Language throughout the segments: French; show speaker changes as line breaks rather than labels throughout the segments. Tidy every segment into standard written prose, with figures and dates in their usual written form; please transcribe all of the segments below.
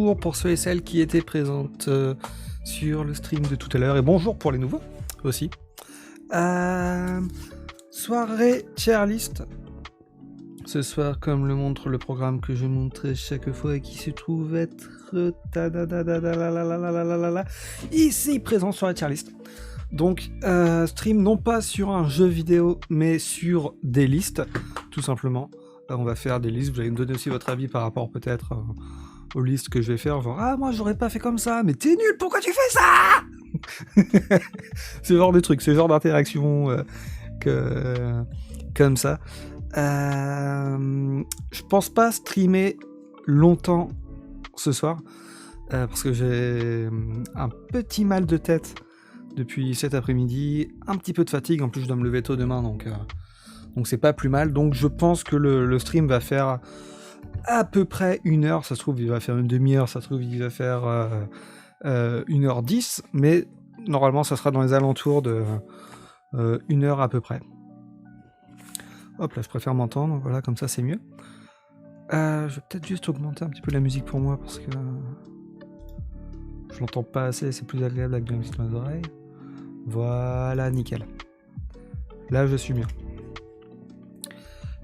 bonjour pour ceux et celles qui étaient présentes sur le stream de tout à l'heure, et bonjour pour les nouveaux aussi. Soirée tier list. Ce soir, comme le montre le programme que je montrais chaque fois et qui se trouve être ici présent sur la tier list. Donc, stream non pas sur un jeu vidéo, mais sur des listes, tout simplement. On va faire des listes, vous allez me donner aussi votre avis par rapport peut-être aux listes que je vais faire, genre « Ah, moi j'aurais pas fait comme ça, mais t'es nul, pourquoi tu fais ça ?» Ce genre de trucs, ce genre d'interaction comme ça. Je pense pas streamer longtemps ce soir, parce que j'ai un petit mal de tête depuis cet après-midi, un petit peu de fatigue, en plus je dois me lever tôt demain, donc c'est pas plus mal. Donc je pense que le stream va faire à peu près 1 heure, ça se trouve il va faire une demi-heure, ça se trouve il va faire 1h10, mais normalement ça sera dans les alentours de 1 heure à peu près. Hop là, je préfère m'entendre, voilà, comme ça c'est mieux. Je vais peut-être juste augmenter un petit peu la musique pour moi, parce que je l'entends pas assez, c'est plus agréable avec de la musique dans les oreilles. Voilà, nickel. Là je suis mieux.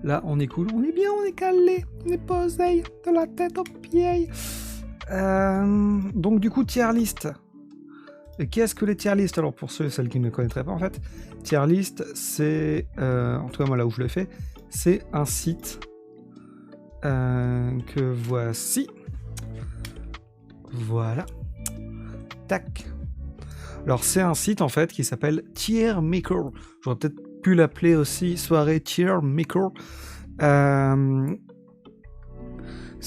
Là, on est cool, on est bien, on est calé, on est posé de la tête aux pieds. Donc du coup, tier list. Et qu'est-ce que les tier list? Alors pour ceux et celles qui ne connaîtraient pas en fait, tier list, c'est, en tout cas moi là où je le fais, c'est un site que voici. Voilà. Tac. Alors c'est un site en fait qui s'appelle Tier Maker. J'aurais peut-être pu l'appeler aussi soirée Tier Maker. C'est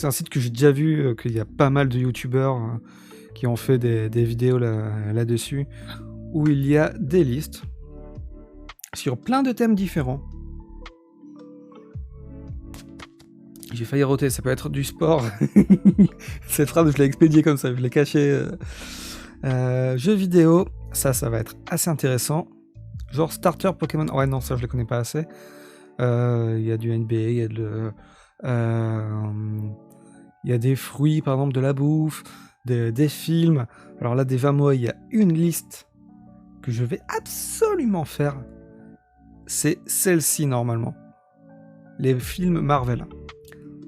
un site que j'ai déjà vu, qu'il y a pas mal de youtubeurs qui ont fait des vidéos là-dessus, où il y a des listes sur plein de thèmes différents. J'ai failli roter, ça peut être du sport. Cette phrase, je l'ai expédiée comme ça, je l'ai cachée. Jeux vidéo, ça va être assez intéressant. Genre starter Pokémon, ouais non ça je les connais pas assez. Il y a du NBA, il y a il y a des fruits par exemple, de la bouffe, des films. Alors là déjà moi il y a une liste que je vais absolument faire. C'est celle-ci normalement. Les films Marvel.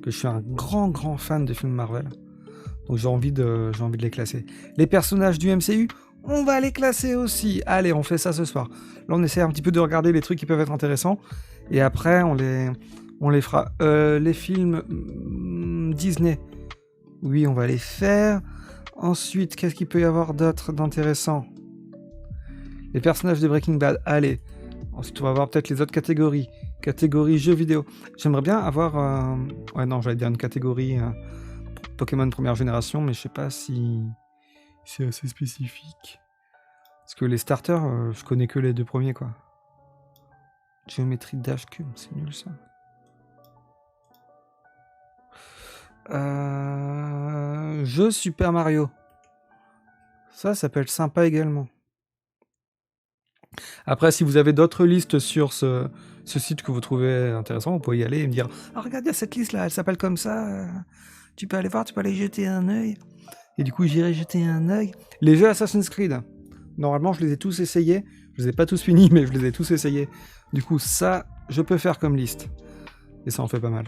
Que je suis un grand fan des films Marvel. Donc j'ai envie de les classer. Les personnages du MCU, on va les classer aussi. Allez, on fait ça ce soir. Là, on essaie un petit peu de regarder les trucs qui peuvent être intéressants. Et après, on les fera. Les films Disney. Oui, on va les faire. Ensuite, qu'est-ce qu'il peut y avoir d'autre d'intéressant? Les personnages de Breaking Bad. Allez. Ensuite, on va voir peut-être les autres catégories. Catégorie jeux vidéo. J'aimerais bien avoir... Ouais, non, j'allais dire une catégorie... Pokémon première génération, mais je sais pas si c'est assez spécifique. Parce que les starters, je connais que les 2 premiers, quoi. Géométrie Dash Cube, c'est nul ça. Jeu Super Mario. Ça peut être sympa également. Après, si vous avez d'autres listes sur ce site que vous trouvez intéressant, vous pouvez y aller et me dire « Ah, regarde, il y a cette liste-là, elle s'appelle comme ça. Tu peux aller voir, tu peux aller jeter un œil. » Et du coup, j'irai jeter un œil. Les jeux Assassin's Creed, normalement, je les ai tous essayés. Je les ai pas tous finis, mais je les ai tous essayés. Du coup, ça, je peux faire comme liste. Et ça en fait pas mal.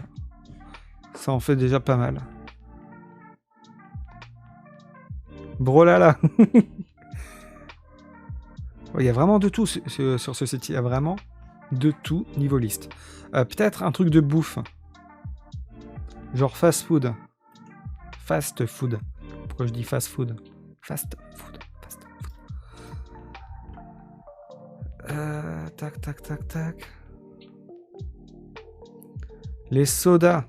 Ça en fait déjà pas mal. Brolala. Il y a vraiment de tout sur ce site. Il y a vraiment de tout niveau liste. Peut-être un truc de bouffe. Genre fast food. Fast food. Pourquoi je dis fast food? Fast food. Fast food. Tac. Les sodas.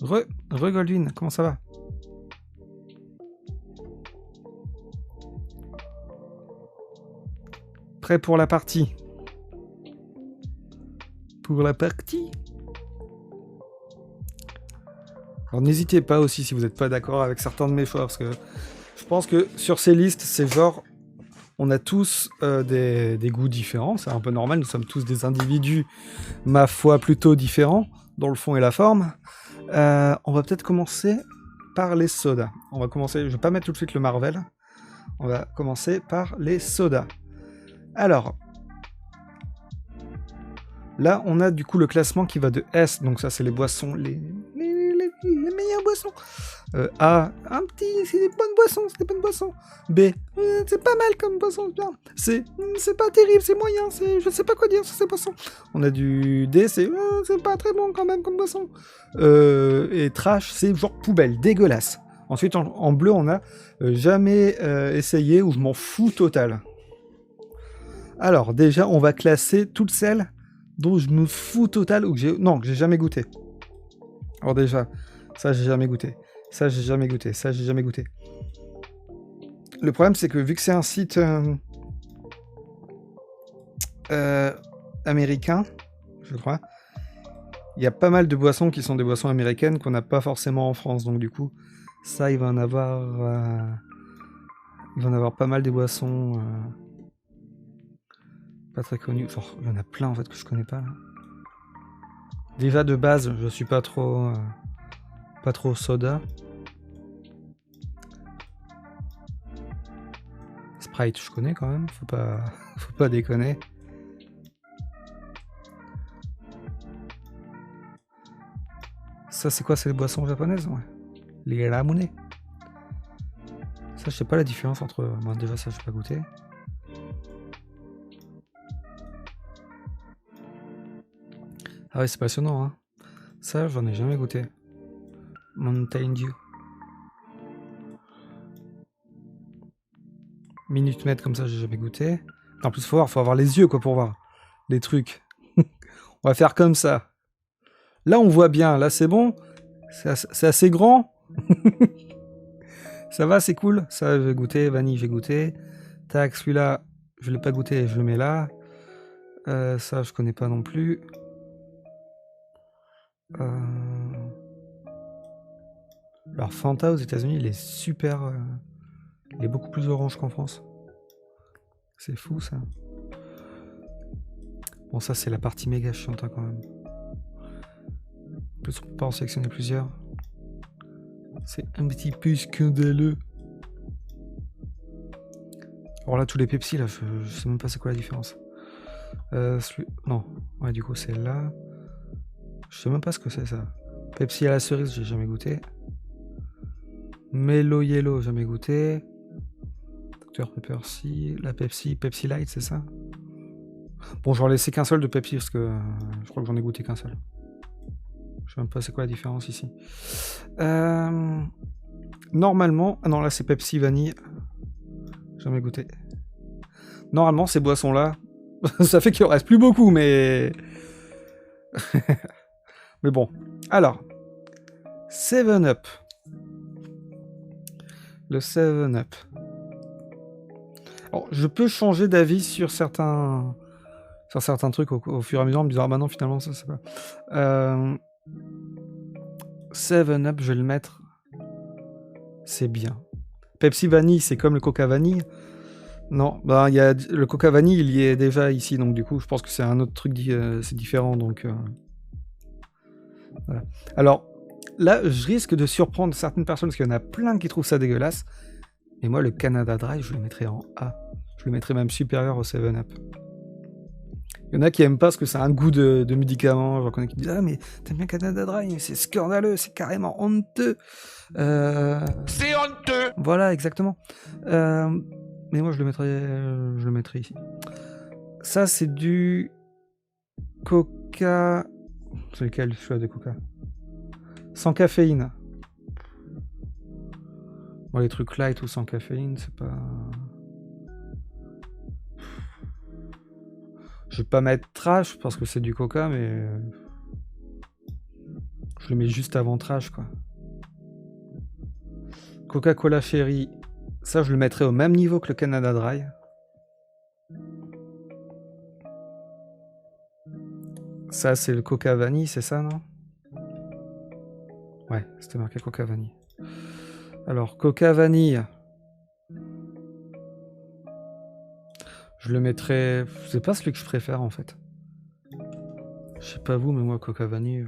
Re Goldwyn, comment ça va? Prêt pour la partie? Pour la partie? Alors n'hésitez pas aussi si vous n'êtes pas d'accord avec certains de mes choix, parce que je pense que sur ces listes, c'est genre, on a tous des goûts différents, c'est un peu normal, nous sommes tous des individus, ma foi, plutôt différents, dans le fond et la forme. On va peut-être commencer par les sodas. On va commencer, je vais pas mettre tout de suite le Marvel. On va commencer par les sodas. Alors, là, on a du coup le classement qui va de S, donc ça c'est les boissons, les meilleures boissons. A, c'est des bonnes boissons. B, c'est pas mal comme boisson, c'est bien. C, c'est pas terrible, c'est moyen, je sais pas quoi dire sur ces boissons. On a du D, c'est pas très bon quand même comme boisson. Et trash, c'est genre poubelle, dégueulasse. Ensuite, en bleu, on a jamais essayé ou je m'en fous total. Alors, déjà, on va classer toutes celles dont je me fous total ou que j'ai jamais goûté. Alors déjà, ça j'ai jamais goûté. Ça j'ai jamais goûté. Ça j'ai jamais goûté. Le problème c'est que vu que c'est un site américain, je crois, il y a pas mal de boissons qui sont des boissons américaines qu'on n'a pas forcément en France. Donc du coup, ça il va en avoir pas mal des boissons pas très connues. Enfin, il y en a plein en fait que je connais pas là. Déjà de base, je suis pas trop soda. Sprite, je connais quand même, faut pas déconner. Ça c'est quoi, c'est les boissons japonaises, ouais. Les ramune. Ça je sais pas la différence entre... Bon, déjà ça je vais pas goûter. Ah ouais, c'est passionnant, hein. Ça, j'en ai jamais goûté. Mountain Dew. Minute Maid, comme ça, j'ai jamais goûté. En plus, faut avoir les yeux, quoi, pour voir les trucs. On va faire comme ça. Là, on voit bien. Là, c'est bon. C'est assez grand. Ça va, c'est cool. Ça, je vais goûter. Vanille, j'ai goûté. Tac, celui-là, je l'ai pas goûté. Je le mets là. Ça, je connais pas non plus. Alors Fanta aux États-Unis, il est super, il est beaucoup plus orange qu'en France. C'est fou ça. Bon, ça c'est la partie méga chiante hein, quand même. En plus, on peut pas en sélectionner plusieurs. C'est un petit peu scandaleux. Alors là, tous les Pepsi, là, je sais même pas c'est quoi la différence. Non, ouais, du coup c'est là. Je sais même pas ce que c'est ça. Pepsi à la cerise, j'ai jamais goûté. Melo Yellow, jamais goûté. Dr Pepper, si. La Pepsi Light, c'est ça? Bon, je vais en laisser qu'un seul de Pepsi parce que je crois que j'en ai goûté qu'un seul. Je sais même pas c'est quoi la différence ici. Normalement... Ah non, là c'est Pepsi Vanille. Jamais goûté. Normalement, ces boissons-là, ça fait qu'il en reste plus beaucoup, mais... mais bon. Alors, 7-Up. Le 7-Up. Alors, je peux changer d'avis sur certains trucs au fur et à mesure en me disant ah bah non finalement ça c'est pas 7-Up, je vais le mettre, c'est bien. Pepsi Vanille, c'est comme le Coca Vanille. Non, bah il y a le Coca Vanille, il y est déjà ici, donc du coup je pense que c'est un autre truc, c'est différent, donc voilà. Alors là, je risque de surprendre certaines personnes parce qu'il y en a plein qui trouvent ça dégueulasse. Et moi, le Canada Dry, je le mettrais en A. Je le mettrais même supérieur au 7-Up. Il y en a qui aiment pas parce que ça a un goût de médicament. J'en connais qui disent ah mais t'aimes bien Canada Dry, mais c'est scandaleux, c'est carrément honteux.
C'est honteux.
Voilà, exactement. Mais moi je le mettrais ici. Ça c'est du Coca. C'est lequel le choix de Coca? Sans caféine. Bon, les trucs light ou sans caféine, c'est pas... Je vais pas mettre trash parce que c'est du coca, mais... Je le mets juste avant trash, quoi. Coca-Cola Cherry, ça je le mettrais au même niveau que le Canada Dry. Ça c'est le Coca Vanille, c'est ça, non? Ouais, c'était marqué Coca Vanille. Alors, Coca Vanille... Je le mettrais... C'est pas celui que je préfère, en fait. Je sais pas vous, mais moi, Coca Vanille...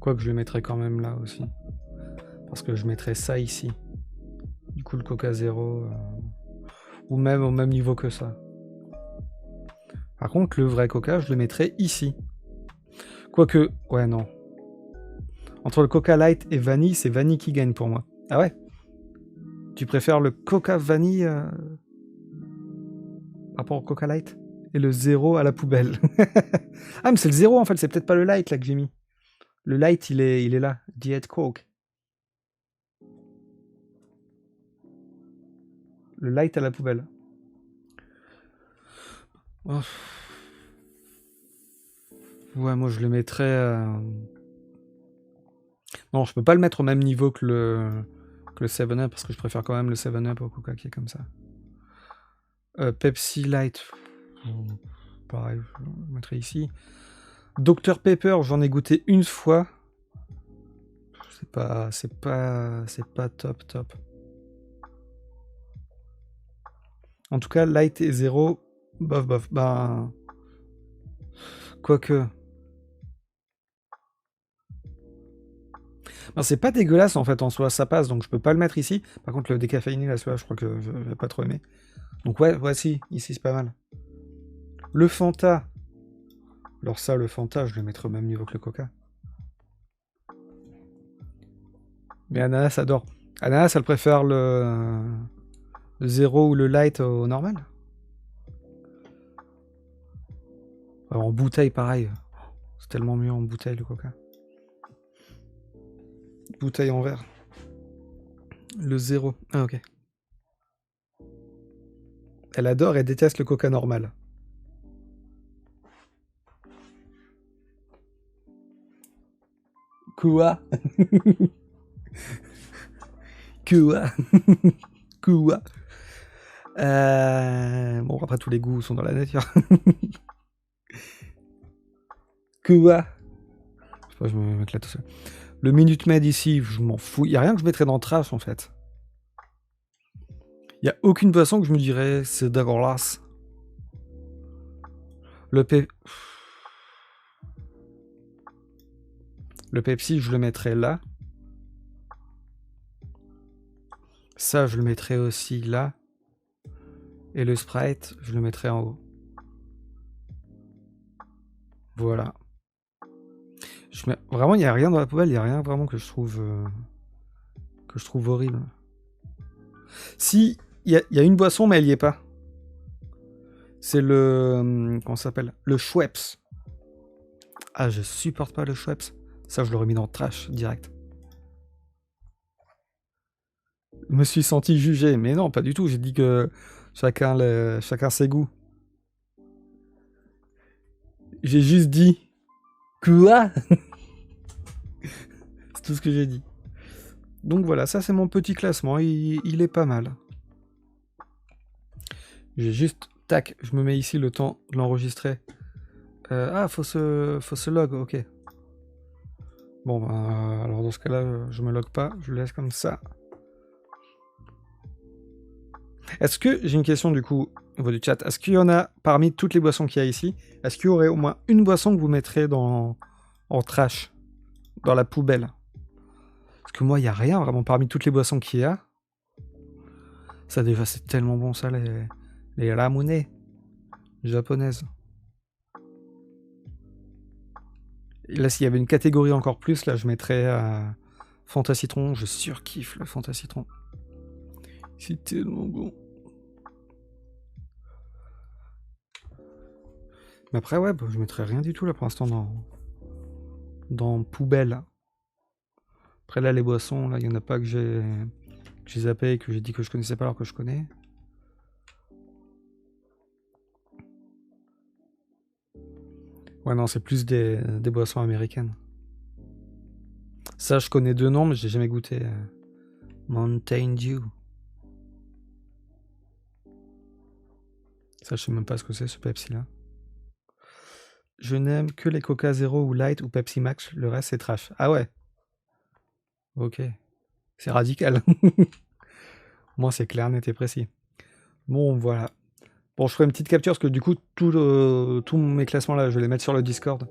Quoique je le mettrai quand même là aussi. Parce que je mettrai ça ici. Du coup, le Coca Zéro... ou même au même niveau que ça. Par contre, le vrai Coca, je le mettrai ici. Quoique... Ouais, non. Entre le Coca Light et Vanille, c'est Vanille qui gagne pour moi. Ah ouais? Tu préfères le Coca Vanille par rapport au Coca Light? Et le zéro à la poubelle. Ah, mais c'est le zéro en fait, c'est peut-être pas le Light là que j'ai mis. Le Light, il est là. Diet Coke. Le Light à la poubelle. Oh. Ouais, moi je le mettrais... Non, je peux pas le mettre au même niveau que le 7-Up, parce que je préfère quand même le 7-Up au Coca qui est comme ça. Pepsi Light. Pareil, je le mettrai ici. Dr Pepper, j'en ai goûté une fois. C'est pas top. En tout cas, Light et Zéro, bof. Bah, quoique. Ben, c'est pas dégueulasse en fait en soi, ça passe, donc je peux pas le mettre ici. Par contre, le décaféiné, là, celui-là, je crois que je vais pas trop aimer. Donc ouais, voici, ici c'est pas mal. Le Fanta. Alors ça, le Fanta, je le mettrai au même niveau que le Coca. Mais Ananas adore. Ananas, elle préfère le zéro ou le light au normal. Alors, en bouteille, pareil. C'est tellement mieux en bouteille, le Coca. Bouteille en verre. Le zéro. Ah, ok. Elle adore et déteste le Coca normal. Quoi? Quoi? Quoi? Bon, après, tous les goûts sont dans la nature. Quoi? Je sais pas, je me mets là tout seul. Le Minute Maid ici, je m'en fous. Il n'y a rien que je mettrais dans Trash, en fait. Il n'y a aucune boisson que je me dirais c'est dégueulasse. Le Pepsi, je le mettrais là. Ça, je le mettrais aussi là. Et le Sprite, je le mettrais en haut. Voilà. Vraiment, il n'y a rien dans la poubelle, il n'y a rien vraiment que je trouve horrible. Si, il y a une boisson, mais elle n'y est pas. C'est le... Comment ça s'appelle? Le Schweppes. Ah, je supporte pas le Schweppes. Ça, je l'aurais mis dans le trash, direct. Je me suis senti jugé, mais non, pas du tout. J'ai dit que chacun ses goûts. J'ai juste dit... Quoi? C'est tout ce que j'ai dit. Donc voilà, ça c'est mon petit classement. Il est pas mal. J'ai juste... Tac, je me mets ici le temps de l'enregistrer. Faut se log, ok. Bon, ben, alors dans ce cas-là, je me log pas, je le laisse comme ça. Est-ce que, j'ai une question du coup, au niveau du chat, est-ce qu'il y en a, parmi toutes les boissons qu'il y a ici, est-ce qu'il y aurait au moins une boisson que vous mettrez en trash, dans la poubelle? Parce que moi, il n'y a rien vraiment parmi toutes les boissons qu'il y a. Ça déjà, c'est tellement bon ça, les ramones japonaises. Et là, s'il y avait une catégorie encore plus, là, je mettrais Fanta Citron. Je surkiffe le Fanta Citron. C'est tellement bon. Mais après, ouais, bah, je mettrais rien du tout là pour l'instant dans poubelle. Après là, les boissons, là, il n'y en a pas que j'ai zappé et que j'ai dit que je connaissais pas alors que je connais. Ouais, non, c'est plus des boissons américaines. Ça, je connais deux noms, mais j'ai jamais goûté. Mountain Dew. Ça, je sais même pas ce que c'est, ce Pepsi-là. Je n'aime que les Coca Zero ou Light ou Pepsi Max, le reste c'est trash. Ah ouais. Ok. C'est radical. Moi, c'est clair, net et précis. Bon, voilà. Bon, je ferai une petite capture parce que du coup, tous mes classements là, je vais les mettre sur le Discord.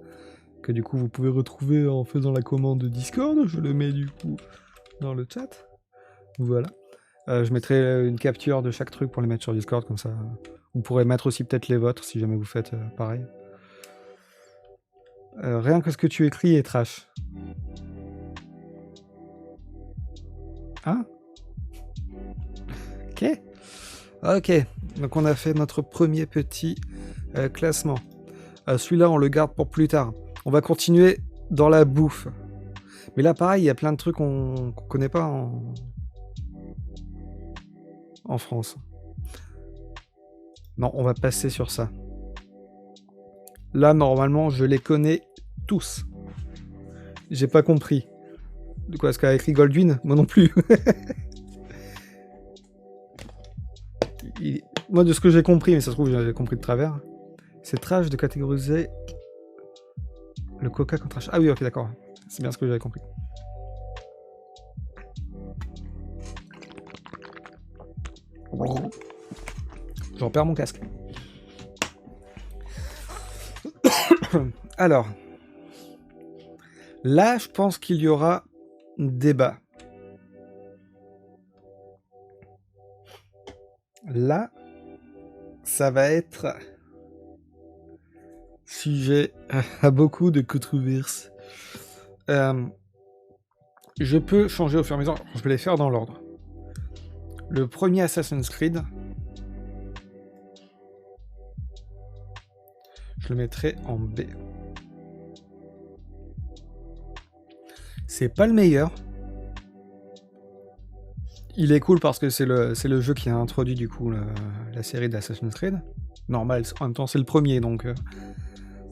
que du coup vous pouvez retrouver en faisant la commande Discord. Je le mets du coup dans le chat. Voilà. Je mettrai une capture de chaque truc pour les mettre sur Discord, comme ça. Vous pourrez mettre aussi peut-être les vôtres si jamais vous faites pareil. Rien que ce que tu écris est trash. Hein? Ok. Ok. Donc on a fait notre premier petit classement. Celui-là, on le garde pour plus tard. On va continuer dans la bouffe. Mais là, pareil, il y a plein de trucs qu'on connaît pas en France. Non, on va passer sur ça. Là, normalement, je les connais tous. J'ai pas compris. De quoi, est-ce qu'a écrit Goldwyn? Moi non plus. Moi, de ce que j'ai compris, mais ça se trouve, j'ai compris de travers, c'est trash de catégoriser le coca comme trash. Ah oui, ok, d'accord. C'est bien ce que j'avais compris. J'en perds mon casque. Alors, là, je pense qu'il y aura débat. Là, ça va être sujet à beaucoup de controverses. Je peux changer au fur et à mesure. Je vais les faire dans l'ordre. Le premier Assassin's Creed, je le mettrai en B. C'est pas le meilleur. Il est cool parce que c'est le jeu qui a introduit du coup la série d'Assassin's Creed. Normal, en même temps c'est le premier, donc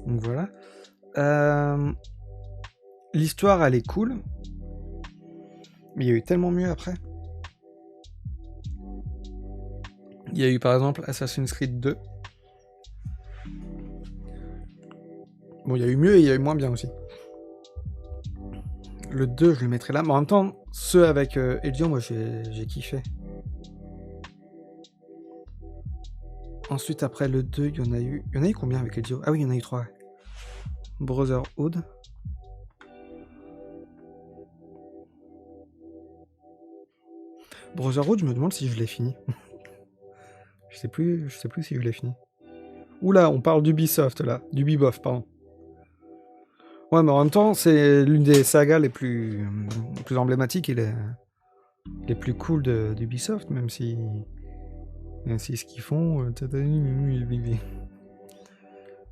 voilà. L'histoire elle est cool, mais il y a eu tellement mieux après. Il y a eu par exemple Assassin's Creed 2. Bon, il y a eu mieux et il y a eu moins bien aussi. Le 2, je le mettrai là, mais en même temps, ceux avec Ezio, moi j'ai kiffé. Ensuite, après le 2, il y en a eu combien avec Ezio? Ah oui, il y en a eu 3. Brotherhood. Brotherhood, je me demande si je l'ai fini. je sais plus si je l'ai fini. Oula, on parle d'Ubisoft là, d'Ubisoft, pardon. Ouais, mais en même temps, c'est l'une des sagas les plus emblématiques et les plus cool d'Ubisoft, même si ce qu'ils font...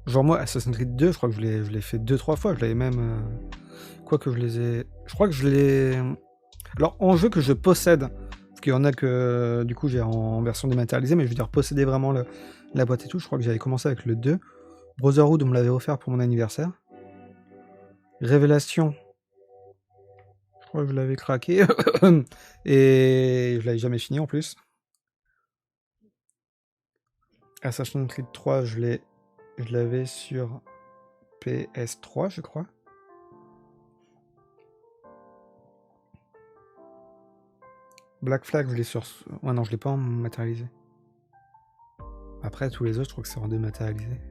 Genre moi, Assassin's Creed 2, je crois que je l'ai fait 2-3 fois, je l'avais même... Quoi que je les ai... Je crois que je l'ai... Alors, en jeu que je possède, parce qu'il y en a que, du coup, j'ai en version dématérialisée, mais je veux dire, posséder vraiment la boîte et tout, je crois que j'avais commencé avec le 2. Brotherhood, on me l'avait offert pour mon anniversaire. Révélation, je crois que je l'avais craqué, et je l'avais jamais fini en plus. Assassin's Creed 3, je l'avais sur PS3, je crois. Black Flag, je l'ai sur... Ouais, non, je l'ai pas en matérialisé. Après, tous les autres, je crois que c'est en dématérialisé.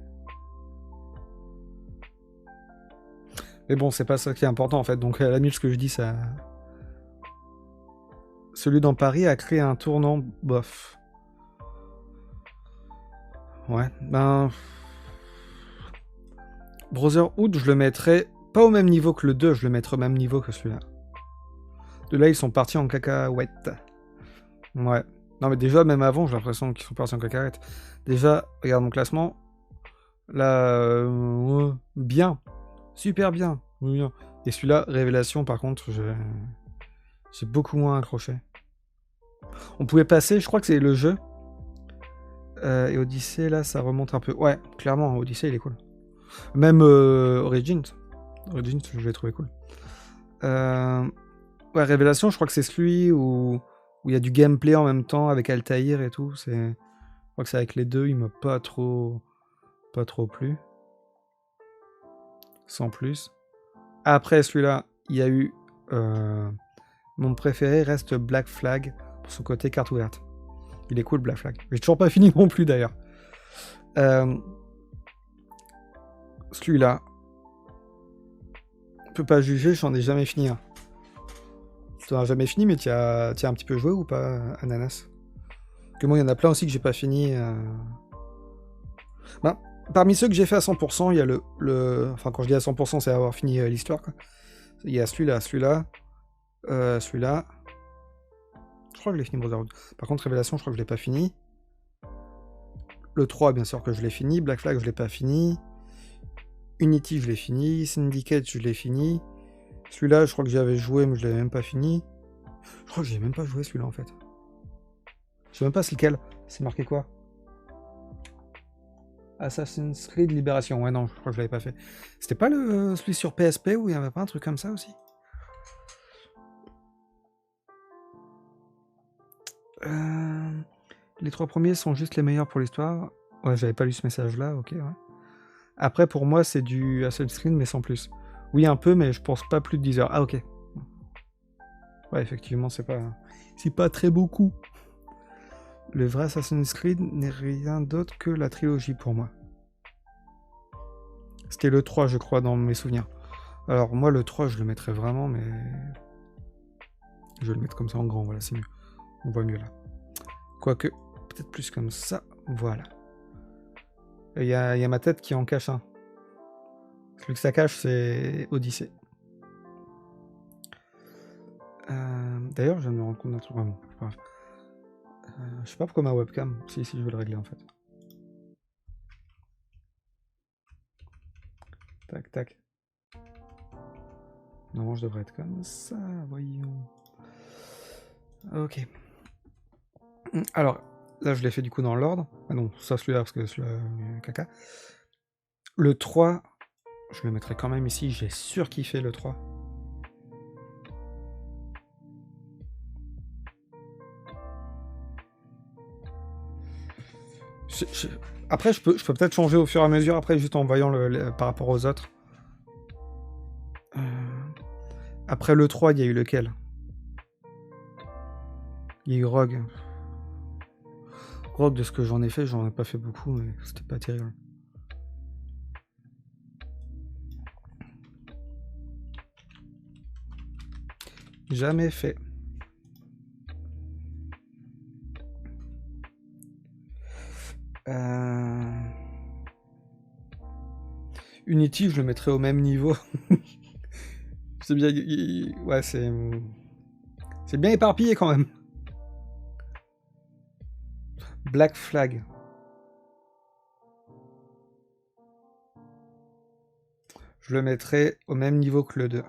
Mais bon, c'est pas ça qui est important, en fait. Donc, à la limite, ce que je dis, ça... Celui dans Paris a créé un tournant bof. Ouais, ben... Brotherhood, je le mettrais pas au même niveau que le 2, je le mettrais au même niveau que celui-là. De là, ils sont partis en cacahuète. Ouais. Non, mais déjà, même avant, j'ai l'impression qu'ils sont partis en cacahuète. Déjà, regarde mon classement. Là, bien. Super bien. Bien. Et celui-là, Révélation, par contre, j'ai beaucoup moins accroché. On pouvait passer, je crois que c'est le jeu. Et Odyssey, là, ça remonte un peu. Ouais, clairement, Odyssey, il est cool. Même Origins. Origins, je l'ai trouvé cool. Ouais, Révélation, je crois que c'est celui où il y a du gameplay en même temps avec Altaïr et tout. Je crois que c'est avec les deux, il m'a pas trop plu. Sans plus. Après celui-là, il y a eu... mon préféré reste Black Flag pour son côté carte ouverte. Il est cool, Black Flag. J'ai toujours pas fini non plus d'ailleurs. Celui-là. Je peux pas juger, j'en ai jamais fini un. Tu n'en as jamais fini, mais tu as un petit peu joué ou pas, Ananas? Que moi, il y en a plein aussi que j'ai pas fini. Ben, parmi ceux que j'ai fait à 100%, il y a Enfin, quand je dis à 100%, c'est avoir fini l'histoire, quoi. Il y a celui-là. Celui-là. Je crois que je l'ai fini, Brotherhood. Par contre, Révélation, je crois que je l'ai pas fini. Le 3, bien sûr que je l'ai fini. Black Flag, je l'ai pas fini. Unity, je l'ai fini. Syndicate, je l'ai fini. Celui-là, je crois que j'y avais joué, mais je l'avais même pas fini. Je crois que j'ai même pas joué celui-là, en fait. Je sais même pas c'est lequel. C'est marqué quoi? Assassin's Creed Libération. Ouais, non, je crois que je l'avais pas fait. C'était pas celui sur PSP où il y avait pas un truc comme ça aussi? Les 3 premiers sont juste les meilleurs pour l'histoire. Ouais, j'avais pas lu ce message-là, ok, ouais. Après, pour moi, c'est du Assassin's Creed, mais sans plus. Oui, un peu, mais je pense pas plus de 10 heures. Ah, ok. Ouais, effectivement, c'est pas très beaucoup. Le vrai Assassin's Creed n'est rien d'autre que la trilogie pour moi. C'était le 3, je crois, dans mes souvenirs. Alors, moi, le 3, je le mettrais vraiment, mais... Je vais le mettre comme ça en grand, voilà, c'est mieux. On voit mieux, là. Quoique, peut-être plus comme ça, voilà. Il y a ma tête qui en cache un. Celui que ça cache, c'est Odyssée. D'ailleurs, je viens de me rendre compte d'un truc. Bon, c'est pas grave. Je sais pas pourquoi ma webcam. Si, je vais le régler en fait. Tac, tac. Normalement, je devrais être comme ça. Voyons. Ok. Alors, là, je l'ai fait du coup dans l'ordre. Ah non, ça, celui-là, parce que celui-là, caca. Le 3, je le mettrai quand même ici. J'ai surkiffé le 3. Après, je peux peut-être changer au fur et à mesure, après, juste en voyant par rapport aux autres. Après le 3, il y a eu lequel? Il y a eu Rogue. Rogue, de ce que j'en ai fait, j'en ai pas fait beaucoup, mais c'était pas terrible. Jamais fait. Unity, je le mettrais au même niveau. C'est bien... Ouais, c'est bien éparpillé quand même. Black Flag. Je le mettrais au même niveau que le 2.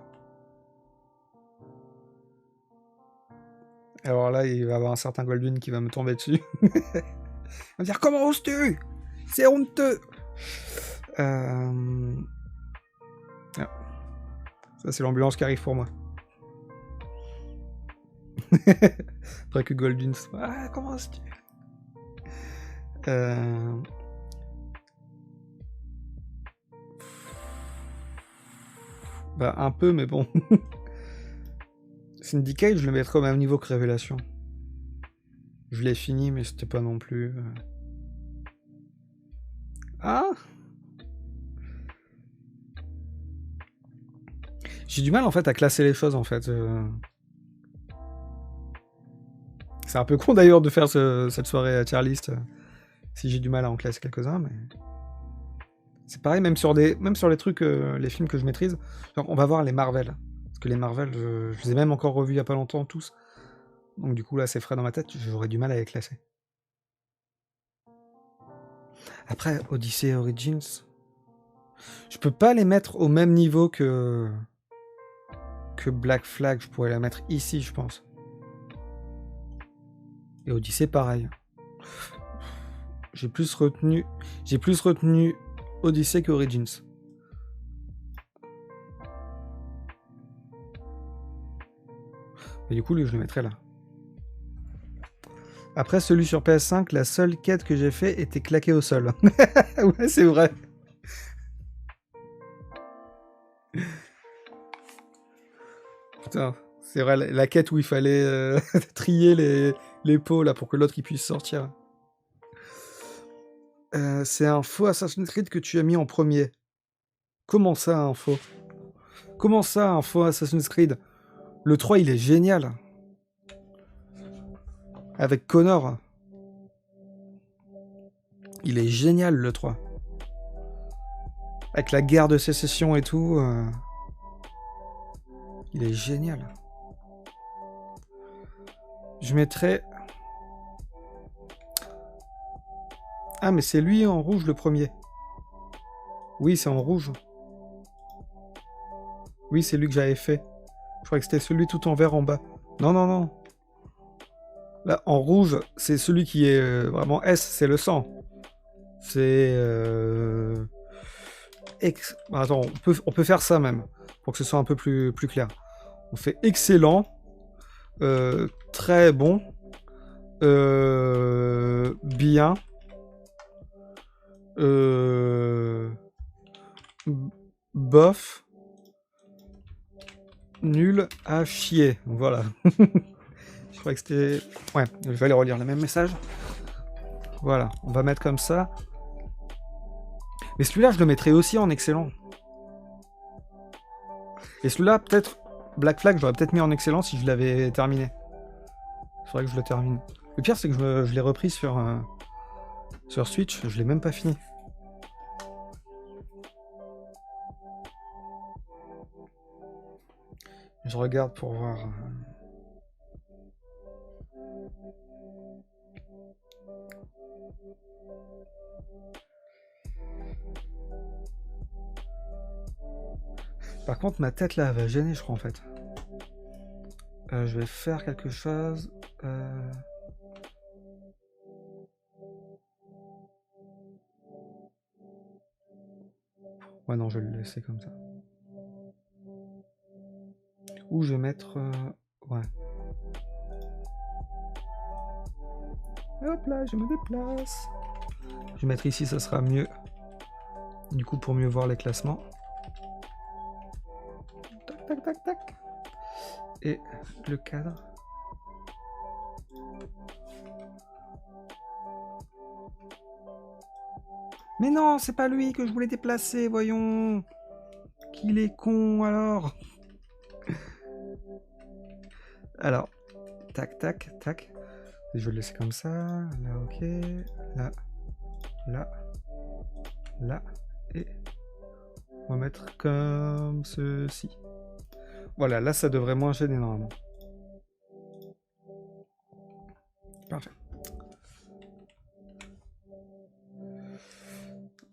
Alors là, il va y avoir un certain Goldwyn qui va me tomber dessus. Il va me dire, comment oses-tu? C'est honteux. Ah. Ça, c'est l'ambulance qui arrive pour moi. Après que Goldwyn soit... Ah, comment oses-tu? Bah, un peu, mais bon. Syndicate, je le mettrais au même niveau que Révélation. Je l'ai fini, mais c'était pas non plus... Ah! J'ai du mal, en fait, à classer les choses, en fait. C'est un peu con, d'ailleurs, de faire cette soirée tier list. Si j'ai du mal à en classer quelques-uns, mais... C'est pareil, même sur les trucs, les films que je maîtrise. Genre, on va voir les Marvel. Parce que les Marvel, je les ai même encore revus il y a pas longtemps, tous. Donc du coup, là, c'est frais dans ma tête, j'aurais du mal à les classer. Après, Odyssey Origins... Je peux pas les mettre au même niveau que Black Flag. Je pourrais la mettre ici, je pense. Et Odyssey, pareil. J'ai plus retenu Odyssey qu'Origins. Et du coup, lui, je le mettrais là. Après, celui sur PS5, la seule quête que j'ai fait était claquée au sol. Ouais, c'est vrai. Putain, c'est vrai, la quête où il fallait trier les pots là pour que l'autre il puisse sortir. C'est un faux Assassin's Creed que tu as mis en premier. Comment ça, un faux? Comment ça, un faux Assassin's Creed? Le 3, il est génial. Avec Connor. Il est génial, le 3. Avec la guerre de sécession et tout. Il est génial. Je mettrais... Ah, mais c'est lui en rouge, le premier. Oui, c'est en rouge. Oui, c'est lui que j'avais fait. Je croyais que c'était celui tout en vert en bas. Non, non, non. Là, en rouge, c'est celui qui est vraiment S, c'est le sang. C'est... Attends, on peut faire ça même, pour que ce soit un peu plus clair. On fait excellent, très bon, bien, bof, nul à chier. Voilà. Je croyais que c'était... Ouais, je vais aller relire le même message. Voilà, on va mettre comme ça. Mais celui-là, je le mettrais aussi en excellent. Et celui-là, peut-être... Black Flag, j'aurais peut-être mis en excellent si je l'avais terminé. Il faudrait que je le termine. Le pire, c'est que je l'ai repris sur Switch. Je l'ai même pas fini. Je regarde pour voir... Par contre, ma tête là, elle va gêner, je crois, en fait. Je vais faire quelque chose. Ouais, non, je vais le laisser comme ça. Ou je vais mettre... Ouais. Hop là, je me déplace. Je vais mettre ici, ça sera mieux. Du coup, pour mieux voir les classements. Tac, tac, tac, tac. Et le cadre. Mais non, c'est pas lui que je voulais déplacer, voyons. Qu'il est con, alors. Alors, tac, tac, tac. Je vais le laisser comme ça. Là, ok. Là, là, là. Et on va mettre comme ceci. Voilà, là, ça devrait moins gêner normalement. Parfait.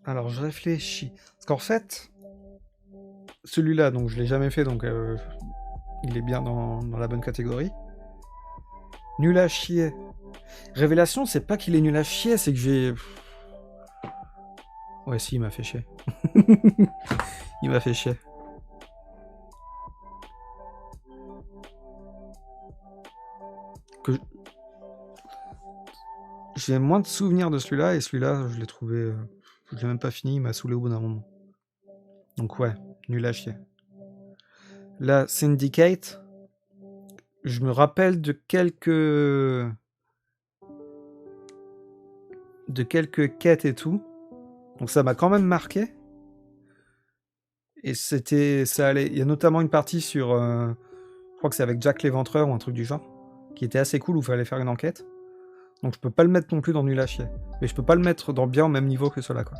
Alors, je réfléchis. Parce qu'en fait, celui-là, donc je l'ai jamais fait, donc il est bien dans la bonne catégorie. Nul à chier. Révélation, c'est pas qu'il est nul à chier, c'est que j'ai... Ouais, si, il m'a fait chier. Il m'a fait chier. Que... J'ai moins de souvenirs de celui-là, et celui-là, je l'ai trouvé... Je l'ai même pas fini, il m'a saoulé au bout d'un moment. Donc ouais, nul à chier. Là, Syndicate, je me rappelle de quelques quêtes et tout. Donc ça m'a quand même marqué. Et ça allait. Il y a notamment une partie sur, je crois que c'est avec Jack l'Éventreur ou un truc du genre, qui était assez cool où il fallait faire une enquête. Donc je peux pas le mettre non plus dans nul à chier. Mais je peux pas le mettre dans bien au même niveau que cela, quoi.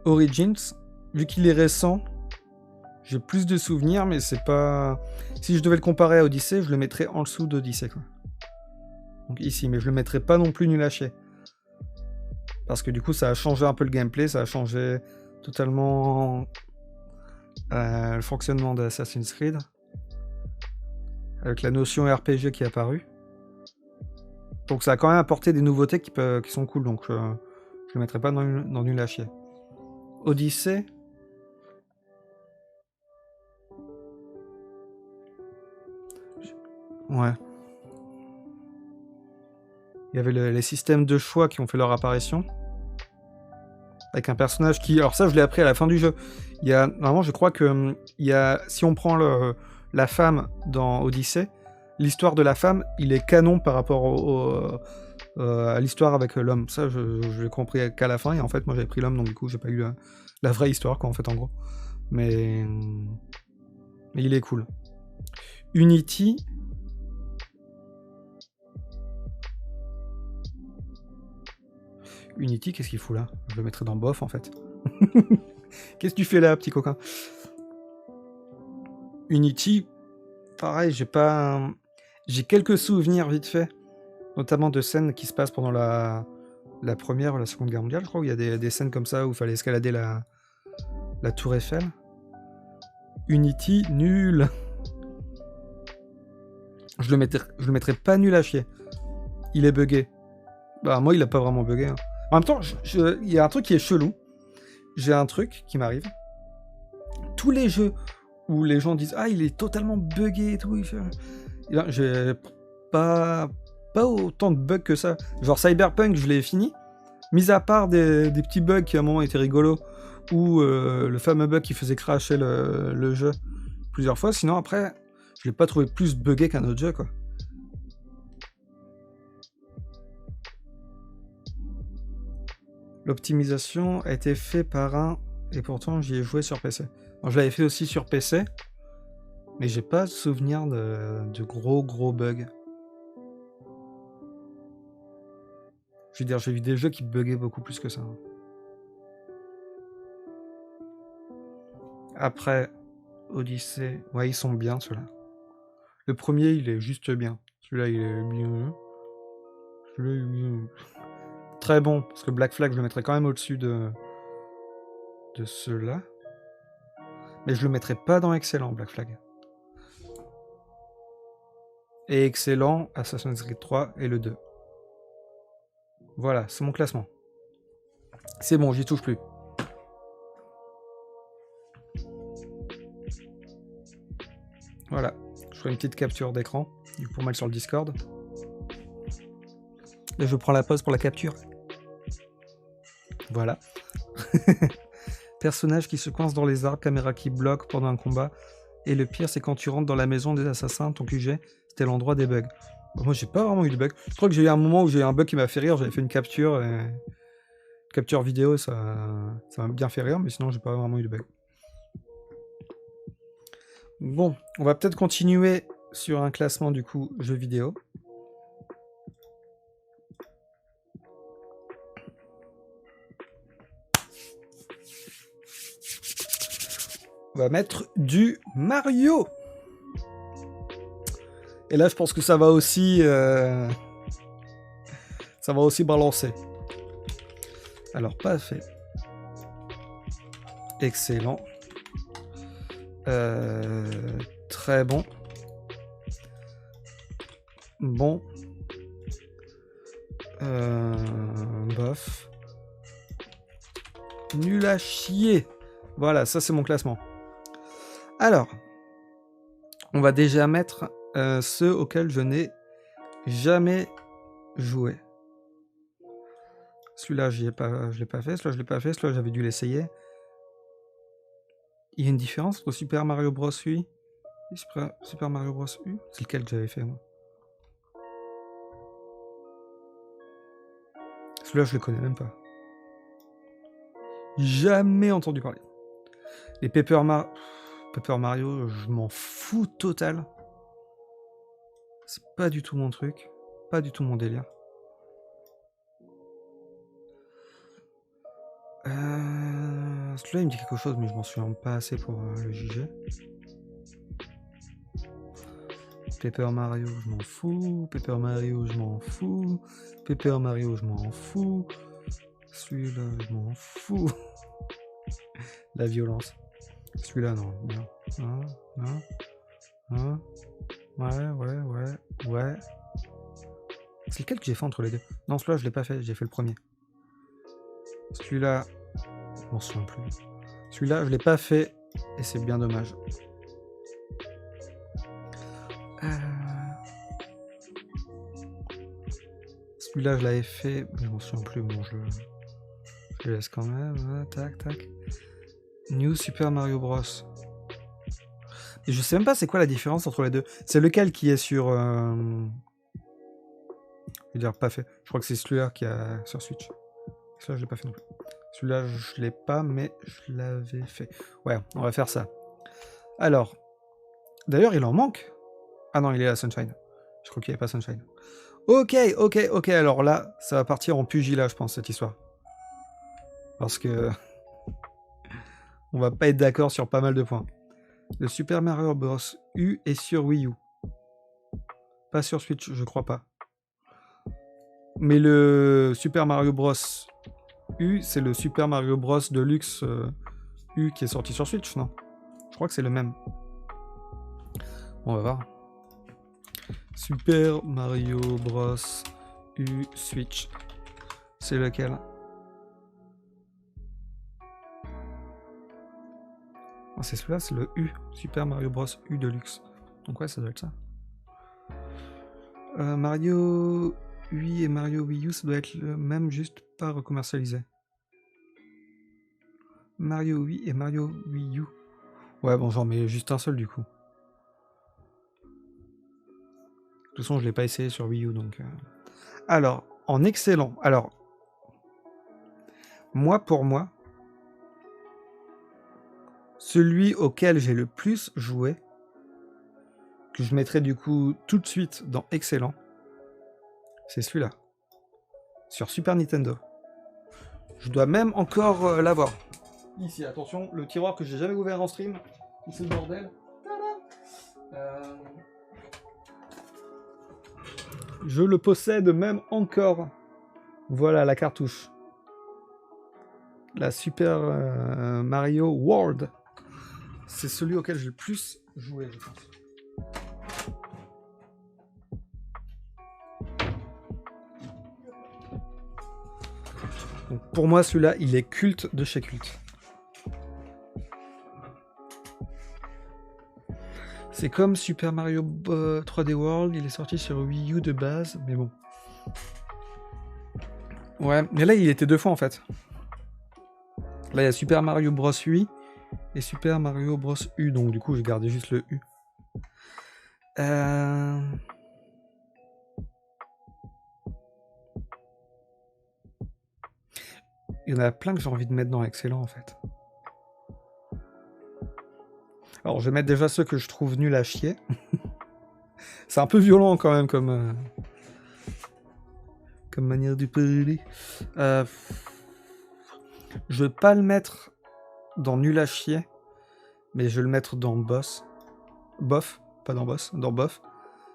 Origins, vu qu'il est récent, j'ai plus de souvenirs, mais c'est pas... Si je devais le comparer à Odyssey, je le mettrais en dessous d'Odyssey, quoi. Donc ici, mais je le mettrais pas non plus nul à chier. Parce que du coup, ça a changé un peu le gameplay, ça a changé totalement le fonctionnement d'Assassin's Creed. Avec la notion RPG qui est apparue. Donc ça a quand même apporté des nouveautés qui sont cool, donc je le mettrais pas dans nul à chier. Odyssey. Ouais. Il y avait les systèmes de choix qui ont fait leur apparition. Avec un personnage qui... Alors ça, je l'ai appris à la fin du jeu. Il y a... Normalement, je crois que... Si on prend la femme dans Odyssey, l'histoire de la femme, il est canon par rapport à l'histoire avec l'homme. Ça, je l'ai compris qu'à la fin. Et en fait, moi, j'avais pris l'homme, donc du coup, j'ai pas eu La vraie histoire, quoi, en fait, en gros. Mais il est cool. Unity... Unity, qu'est-ce qu'il fout là? Je le mettrai dans bof, en fait. Qu'est-ce que tu fais là, petit coquin? Unity, pareil, j'ai quelques souvenirs vite fait, notamment de scènes qui se passent pendant la Première ou la Seconde Guerre mondiale, je crois, où il y a des scènes comme ça où il fallait escalader la Tour Eiffel. Unity, nul. Je le mettrais pas nul à chier. Il est buggé. Bah, moi, il a pas vraiment buggé. Hein. En même temps, il y a un truc qui est chelou. J'ai un truc qui m'arrive. Tous les jeux où les gens disent « Ah, il est totalement buggé et tout. » J'ai pas autant de bugs que ça. Genre Cyberpunk, je l'ai fini. Mis à part des petits bugs qui à un moment étaient rigolos. Ou le fameux bug qui faisait crasher le jeu plusieurs fois. Sinon, après, je l'ai pas trouvé plus buggé qu'un autre jeu, quoi. L'optimisation a été faite par un... Et pourtant, j'y ai joué sur PC. Bon, je l'avais fait aussi sur PC. Mais j'ai pas de souvenir de gros bugs. Je veux dire, j'ai vu des jeux qui buggaient beaucoup plus que ça. Après, Odyssey... Ouais, ils sont bien, ceux-là. Le premier, il est juste bien. Celui-là, il est bien. Celui-là, il est bien. Très bon, parce que Black Flag, je le mettrais quand même au-dessus de ceux-là. Mais je le mettrais pas dans excellent, Black Flag. Et excellent, Assassin's Creed 3 et le 2. Voilà, c'est mon classement. C'est bon, j'y touche plus. Voilà, je ferai une petite capture d'écran, pour mettre sur le Discord. Et je prends la pause pour la capture. Voilà. Personnage qui se coince dans les arbres, caméra qui bloque pendant un combat. Et le pire, c'est quand tu rentres dans la maison des assassins, ton QG, c'était l'endroit des bugs. Bon, moi, j'ai pas vraiment eu de bugs. Je crois que j'ai eu un moment où j'ai eu un bug qui m'a fait rire. J'avais fait une capture, capture vidéo, ça m'a bien fait rire, mais sinon, j'ai pas vraiment eu de bug. Bon, on va peut-être continuer sur un classement, du coup, jeux vidéo. On va mettre du Mario. Et là, je pense que ça va aussi balancer. Alors, pas fait. Excellent. Très bon. Bon. Bof. Nul à chier. Voilà, ça c'est mon classement. Alors, on va déjà mettre ceux auxquels je n'ai jamais joué. Celui-là, je l'ai pas fait. Celui-là, je l'ai pas fait. Celui-là, j'avais dû l'essayer. Il y a une différence entre Super Mario Bros. U et Super Mario Bros. U. C'est lequel que j'avais fait, moi? Celui-là, je le connais même pas. Jamais entendu parler. Les Paper Mario, je m'en fous total. C'est pas du tout mon truc. Pas du tout mon délire. Celui-là, il me dit quelque chose, mais je m'en souviens pas assez pour le juger. Paper Mario, je m'en fous. Paper Mario, je m'en fous. Paper Mario, je m'en fous. Celui-là, je m'en fous. La violence. Celui-là, non. Non. Ouais. C'est lequel que j'ai fait entre les deux? Non, celui-là, je l'ai pas fait. J'ai fait le premier. Celui-là, je m'en souviens plus. Celui-là, je l'ai pas fait. Et c'est bien dommage. Celui-là, je l'avais fait. Mais je m'en souviens plus. Bon, je le laisse quand même. Tac. New Super Mario Bros. Et je sais même pas c'est quoi la différence entre les deux. C'est lequel qui est sur... Je veux dire, pas fait. Je crois que c'est celui-là qui a sur Switch. Celui-là, je l'ai pas fait non plus. Celui-là, je l'ai pas, mais je l'avais fait. Ouais, on va faire ça. Alors, d'ailleurs, il en manque. Ah non, il est là, Sunshine. Je crois qu'il n'y avait pas Sunshine. Ok, alors là, ça va partir en pugilat, je pense, cette histoire. Parce que... on va pas être d'accord sur pas mal de points. Le Super Mario Bros. U est sur Wii U. Pas sur Switch, je crois pas. Mais le Super Mario Bros. U, c'est le Super Mario Bros. Deluxe U qui est sorti sur Switch, non? Je crois que c'est le même. On va voir. Super Mario Bros. U Switch. C'est lequel? Ah, c'est celui-là, c'est le U. Super Mario Bros. U Deluxe. Donc ouais, ça doit être ça. Mario Wii et Mario Wii U, ça doit être le même, juste pas recommercialisé. Mario Wii et Mario Wii U. Ouais, bon, j'en mets juste un seul du coup. De toute façon, je l'ai pas essayé sur Wii U, donc... Alors, en excellent. Alors, pour moi, celui auquel j'ai le plus joué, que je mettrai du coup tout de suite dans excellent, c'est celui-là. Sur Super Nintendo. Je dois même encore l'avoir. Ici, attention, le tiroir que j'ai jamais ouvert en stream. C'est le bordel. Je le possède même encore. Voilà la cartouche. La Super Mario World. C'est celui auquel j'ai le plus joué, je pense. Donc pour moi, celui-là, il est culte de chez culte. C'est comme Super Mario 3D World, il est sorti sur Wii U de base, mais bon. Ouais, mais là, il était deux fois, en fait. Là, il y a Super Mario Bros. Wii et Super Mario Bros. U, donc du coup, j'ai gardé juste le U. Il y en a plein que j'ai envie de mettre dans Excellent, en fait. Alors, je vais mettre déjà ceux que je trouve nuls à chier. C'est un peu violent, quand même, comme manière de parler. Je vais pas le mettre dans nul à chier, mais je vais le mettre dans boss. Bof, pas dans boss, dans bof.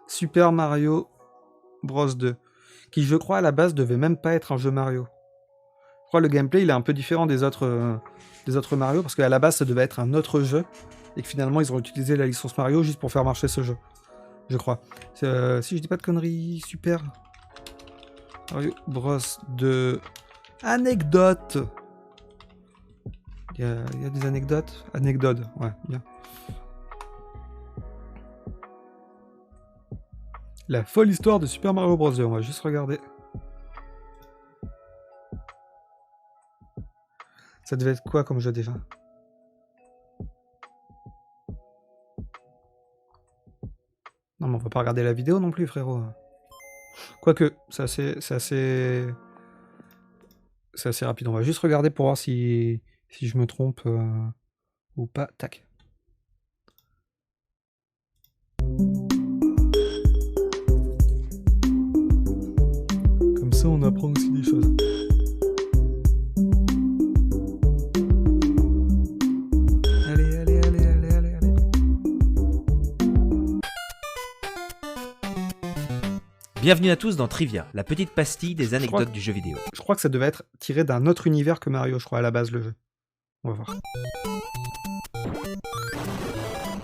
Super Mario Bros 2, qui, je crois, à la base, devait même pas être un jeu Mario. Je crois que le gameplay, il est un peu différent des autres Mario, parce qu'à la base, ça devait être un autre jeu, et que finalement, ils ont utilisé la licence Mario juste pour faire marcher ce jeu. Je crois. Si je dis pas de conneries, Super Mario Bros 2... Anecdote. Il y a des anecdotes. Anecdote, ouais, bien. La folle histoire de Super Mario Bros 2, on va juste regarder. Ça devait être quoi comme jeu déjà? Non mais on va pas regarder la vidéo non plus, frérot. Quoique, c'est assez rapide. On va juste regarder pour voir si je me trompe ou pas. Tac. Comme ça, on apprend aussi des choses. Allez.
Bienvenue à tous dans Trivia, la petite pastille des anecdotes du jeu vidéo.
Je crois que ça devait être tiré d'un autre univers que Mario, je crois, à la base, le jeu. On va voir.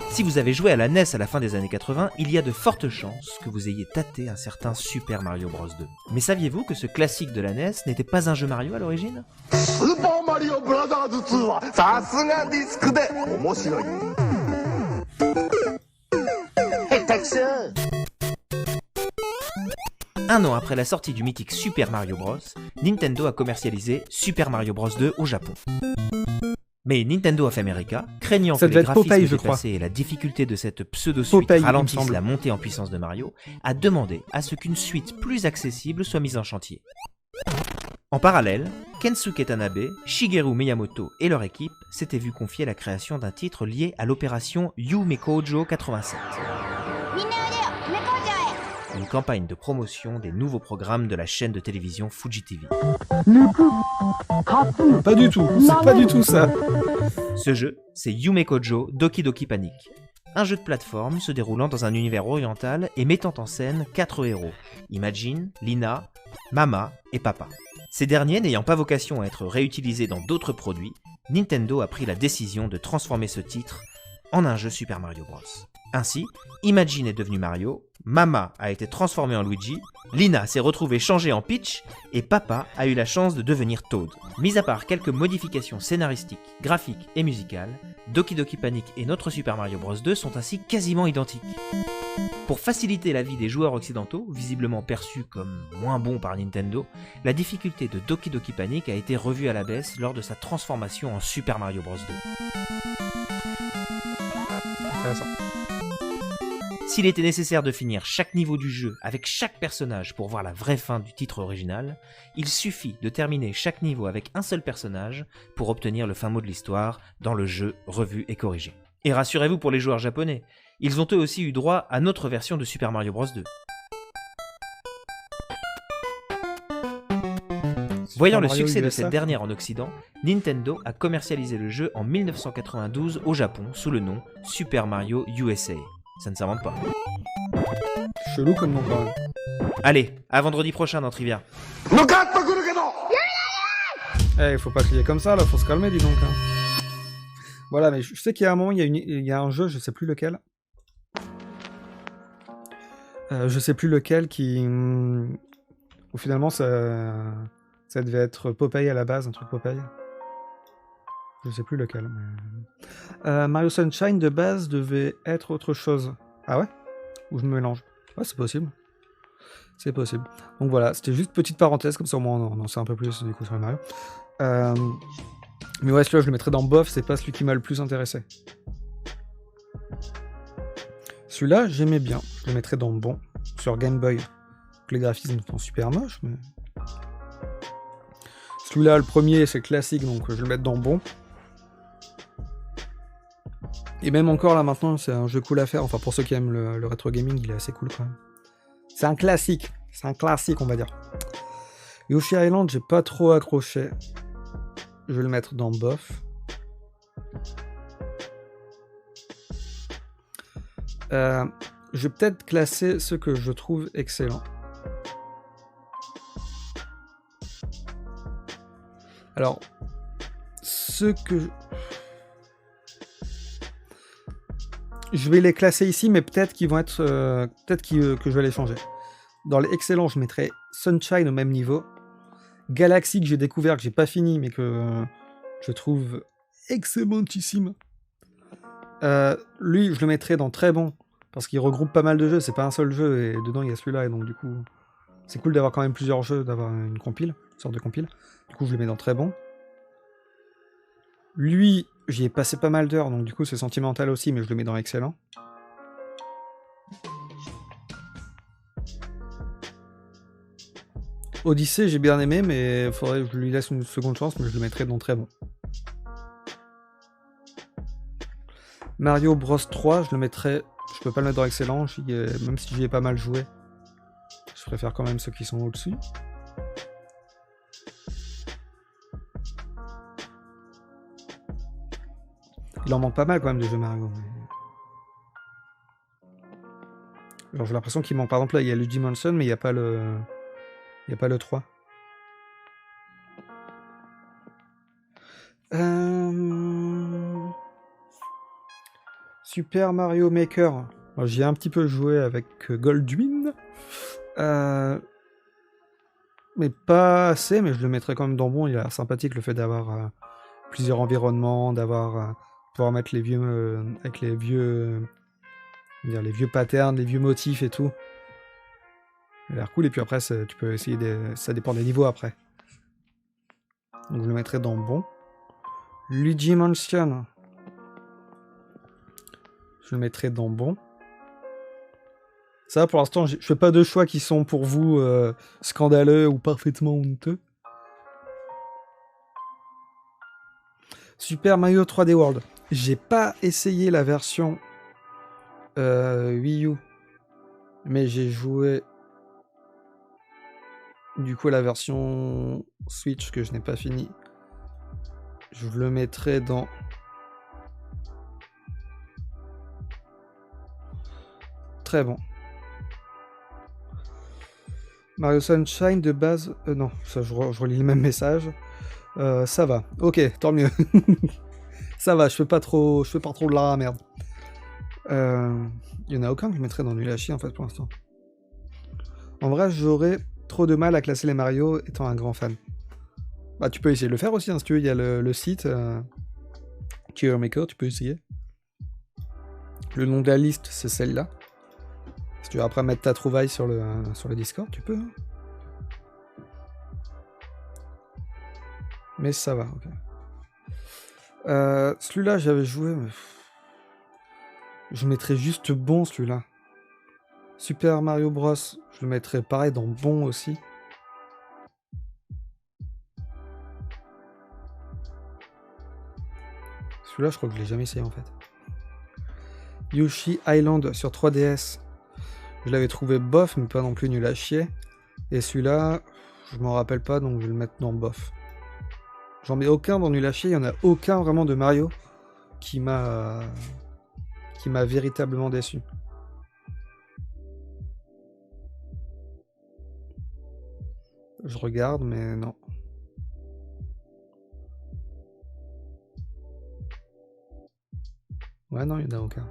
Si vous avez joué à la NES à la fin des années 80, il y a de fortes chances que vous ayez tâté un certain Super Mario Bros 2. Mais saviez-vous que ce classique de la NES n'était pas un jeu Mario à l'origine ?
Super Mario Bros. 2はさすがディスクで面白い。下手くそ。
Un an après la sortie du mythique Super Mario Bros, Nintendo a commercialisé Super Mario Bros 2 au Japon. Mais Nintendo of America, craignant que les graphismes dépassés et la difficulté de cette pseudo-suite ralentissent la montée en puissance de Mario, a demandé à ce qu'une suite plus accessible soit mise en chantier. En parallèle, Kensuke Tanabe, Shigeru Miyamoto et leur équipe s'étaient vus confier la création d'un titre lié à l'opération Yume Kojo 87. Une campagne de promotion des nouveaux programmes de la chaîne de télévision Fuji TV.
Pas du tout, c'est pas du tout ça.
Ce jeu, c'est Yume Kojo Doki Doki Panic. Un jeu de plateforme se déroulant dans un univers oriental et mettant en scène 4 héros, Imagine, Lina, Mama et Papa. Ces derniers n'ayant pas vocation à être réutilisés dans d'autres produits, Nintendo a pris la décision de transformer ce titre en un jeu Super Mario Bros. Ainsi, Imagine est devenu Mario, Mama a été transformée en Luigi, Lina s'est retrouvée changée en Peach, et Papa a eu la chance de devenir Toad. Mis à part quelques modifications scénaristiques, graphiques et musicales, Doki Doki Panic et notre Super Mario Bros 2 sont ainsi quasiment identiques. Pour faciliter la vie des joueurs occidentaux, visiblement perçus comme moins bons par Nintendo, la difficulté de Doki Doki Panic a été revue à la baisse lors de sa transformation en Super Mario Bros 2.
Intéressant.
S'il était nécessaire de finir chaque niveau du jeu avec chaque personnage pour voir la vraie fin du titre original, il suffit de terminer chaque niveau avec un seul personnage pour obtenir le fin mot de l'histoire dans le jeu revu et corrigé. Et rassurez-vous pour les joueurs japonais, ils ont eux aussi eu droit à notre version de Super Mario Bros 2. Voyant le succès de cette dernière en Occident, Nintendo a commercialisé le jeu en 1992 au Japon sous le nom Super Mario USA. Ça ne s'invente pas.
Chelou comme nom quand même.
Allez, à vendredi prochain dans Trivia.
Eh, faut pas crier comme ça là, faut se calmer dis donc. Hein. Voilà, mais je sais qu'il y a un moment, il y a un jeu, je sais plus lequel. Qui... Où finalement ça devait être Popeye à la base, un truc Popeye. Je sais plus lequel. Mais... Mario Sunshine de base devait être autre chose. Ah ouais? Ou je me mélange? Ouais, c'est possible. C'est possible. Donc voilà, c'était juste petite parenthèse, comme ça au moins on en sait un peu plus du coup sur Mario. Mais ouais, celui-là je le mettrais dans bof, c'est pas celui qui m'a le plus intéressé. Celui-là, j'aimais bien. Je le mettrais dans bon. Sur Game Boy. Les graphismes sont super moches, mais... Celui-là, le premier, c'est classique, donc je vais le mettre dans bon. Et même encore là maintenant, c'est un jeu cool à faire. Enfin, pour ceux qui aiment le rétro gaming, il est assez cool quand même. C'est un classique. C'est un classique, on va dire. Yoshi Island, j'ai pas trop accroché. Je vais le mettre dans bof. Je vais peut-être classer ceux que je trouve excellents. Alors, ceux que... Je vais les classer ici, mais peut-être qu'ils vont être... que je vais les changer. Dans les excellents, je mettrai Sunshine au même niveau. Galaxy, que j'ai découvert, que j'ai pas fini, mais que je trouve excellentissime. Lui, je le mettrai dans très bon, parce qu'il regroupe pas mal de jeux, c'est pas un seul jeu, et dedans il y a celui-là, et donc du coup, c'est cool d'avoir quand même plusieurs jeux, d'avoir une sorte de compile. Du coup, je le mets dans très bon. Lui, j'y ai passé pas mal d'heures, donc du coup, c'est sentimental aussi, mais je le mets dans excellent. Odyssey, j'ai bien aimé, mais faudrait que je lui laisse une seconde chance, mais je le mettrai dans très bon. Mario Bros 3, je le mettrais... Je peux pas le mettre dans excellent, même si j'y ai pas mal joué. Je préfère quand même ceux qui sont au-dessus. Il en manque pas mal quand même de jeux Mario. Mais... Alors j'ai l'impression qu'il manque, par exemple là il y a Luigi Mansion, mais il n'y a pas le... Il n'y a pas le 3. Super Mario Maker. J'y ai un petit peu joué avec Goldwyn. Mais pas assez, mais je le mettrais quand même dans bon. Il a l'air sympathique le fait d'avoir plusieurs environnements, d'avoir pouvoir mettre les vieux avec les vieux patterns, les vieux motifs et tout. Il a l'air cool, et puis après tu peux essayer ça dépend des niveaux après. Donc je le mettrai dans bon. Luigi Mansion. Je le mettrai dans bon. Ça, pour l'instant, je fais pas de choix qui sont pour vous scandaleux ou parfaitement honteux. Super Mario 3D World. J'ai pas essayé la version Wii U, mais j'ai joué du coup la version Switch que je n'ai pas fini. Je le mettrai dans très bon. Mario Sunshine de base, non, ça je relis le même message. Ça va, ok, tant mieux. Ça va, je fais pas trop de la merde. Il y en a aucun que je mettrais dans nul à chier en fait pour l'instant. En vrai, j'aurais trop de mal à classer les Mario étant un grand fan. Bah tu peux essayer de le faire aussi hein, si tu veux, il y a le site Tier Maker, tu peux essayer. Le nom de la liste c'est celle-là. Si tu veux après mettre ta trouvaille sur le Discord, tu peux. Hein. Mais ça va, ok. Celui-là, j'avais joué, mais... Je mettrais juste bon, celui-là. Super Mario Bros, je le mettrais pareil dans bon aussi. Celui-là, je crois que je l'ai jamais essayé, en fait. Yoshi Island sur 3DS. Je l'avais trouvé bof, mais pas non plus nul à chier. Et celui-là, je m'en rappelle pas, donc je vais le mettre dans bof. J'en mets aucun dans nul à chier, il n'y en a aucun vraiment de Mario qui m'a véritablement déçu. Je regarde, mais non. Ouais, non, il n'y en a aucun.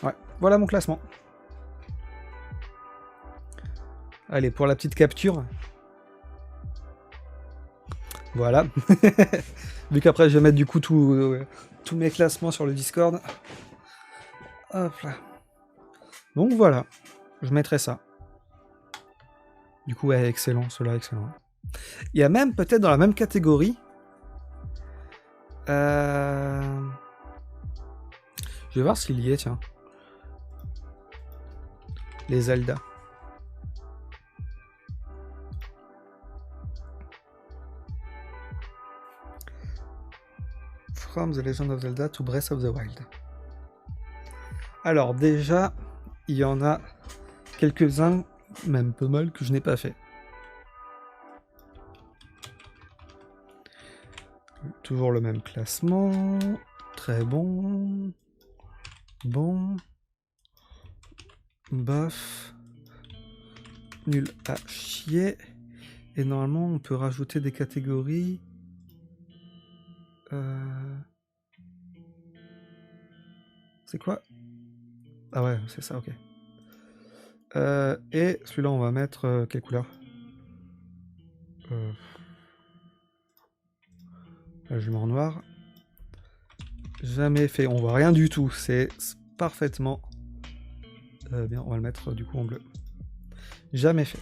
Ouais, voilà mon classement. Allez, pour la petite capture. Voilà. Vu qu'après, je vais mettre du coup tous mes classements sur le Discord. Hop là. Donc voilà. Je mettrai ça. Du coup, ouais, excellent. Cela, excellent. Il y a même, peut-être dans la même catégorie... Je vais voir s'il y est, tiens. Les Zelda. From The Legend of Zelda to Breath of the Wild. Alors déjà, il y en a quelques-uns, même pas mal, que je n'ai pas fait. Toujours le même classement. Très bon. Bon. Bof. Nul à chier. Et normalement, on peut rajouter des catégories. C'est quoi? Ah ouais, c'est ça, ok. Et celui-là, on va mettre quelle couleur? Là, je le mets en noir. Jamais fait. On voit rien du tout. C'est parfaitement bien. On va le mettre du coup en bleu. Jamais fait.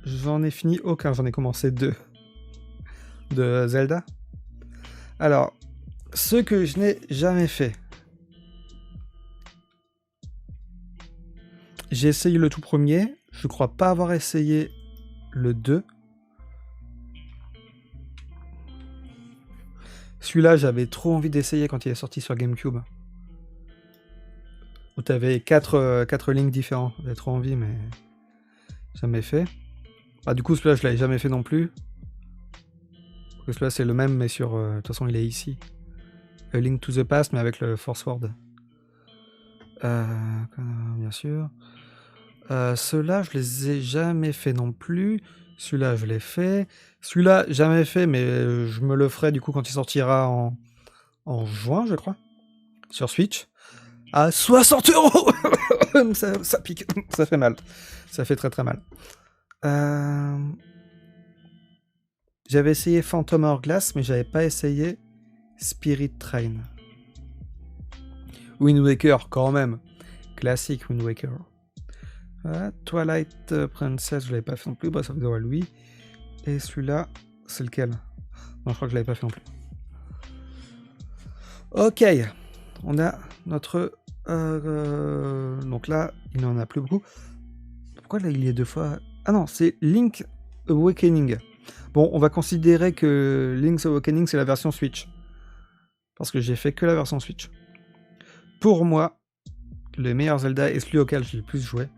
J'en ai fini aucun. J'en ai commencé 2 de Zelda. Alors, ceux que je n'ai jamais fait. J'ai essayé le tout premier. Je crois pas avoir essayé le 2. Celui-là, j'avais trop envie d'essayer quand il est sorti sur GameCube. Où t'avais 4 lignes différents. J'avais trop envie, mais jamais fait. Bah, du coup, celui-là, je l'avais jamais fait non plus. Celui-là, c'est le même, mais sur... de toute façon, il est ici. A Link to the Past, mais avec le Force Word. Bien sûr. Ceux-là, je les ai jamais fait non plus. Celui-là, je l'ai fait. Celui-là, jamais fait, mais je me le ferai du coup quand il sortira en juin, je crois. Sur Switch. À 60 €. Ça pique. Ça fait mal. Ça fait très très mal. J'avais essayé Phantom Hourglass, mais j'avais pas essayé Spirit Train. Wind Waker, quand même. Classique Wind Waker. Twilight Princess, je l'avais pas fait non plus. Breath of the Wild, oui. Et celui-là, c'est lequel? Non, je crois que je l'avais pas fait non plus. Ok. On a notre... donc là, il n'en a plus beaucoup. Pourquoi là, il y a 2 fois... Ah non, c'est Link Awakening. Bon, on va considérer que Link's Awakening, c'est la version Switch. Parce que j'ai fait que la version Switch. Pour moi, le meilleur Zelda est celui auquel j'ai le plus joué.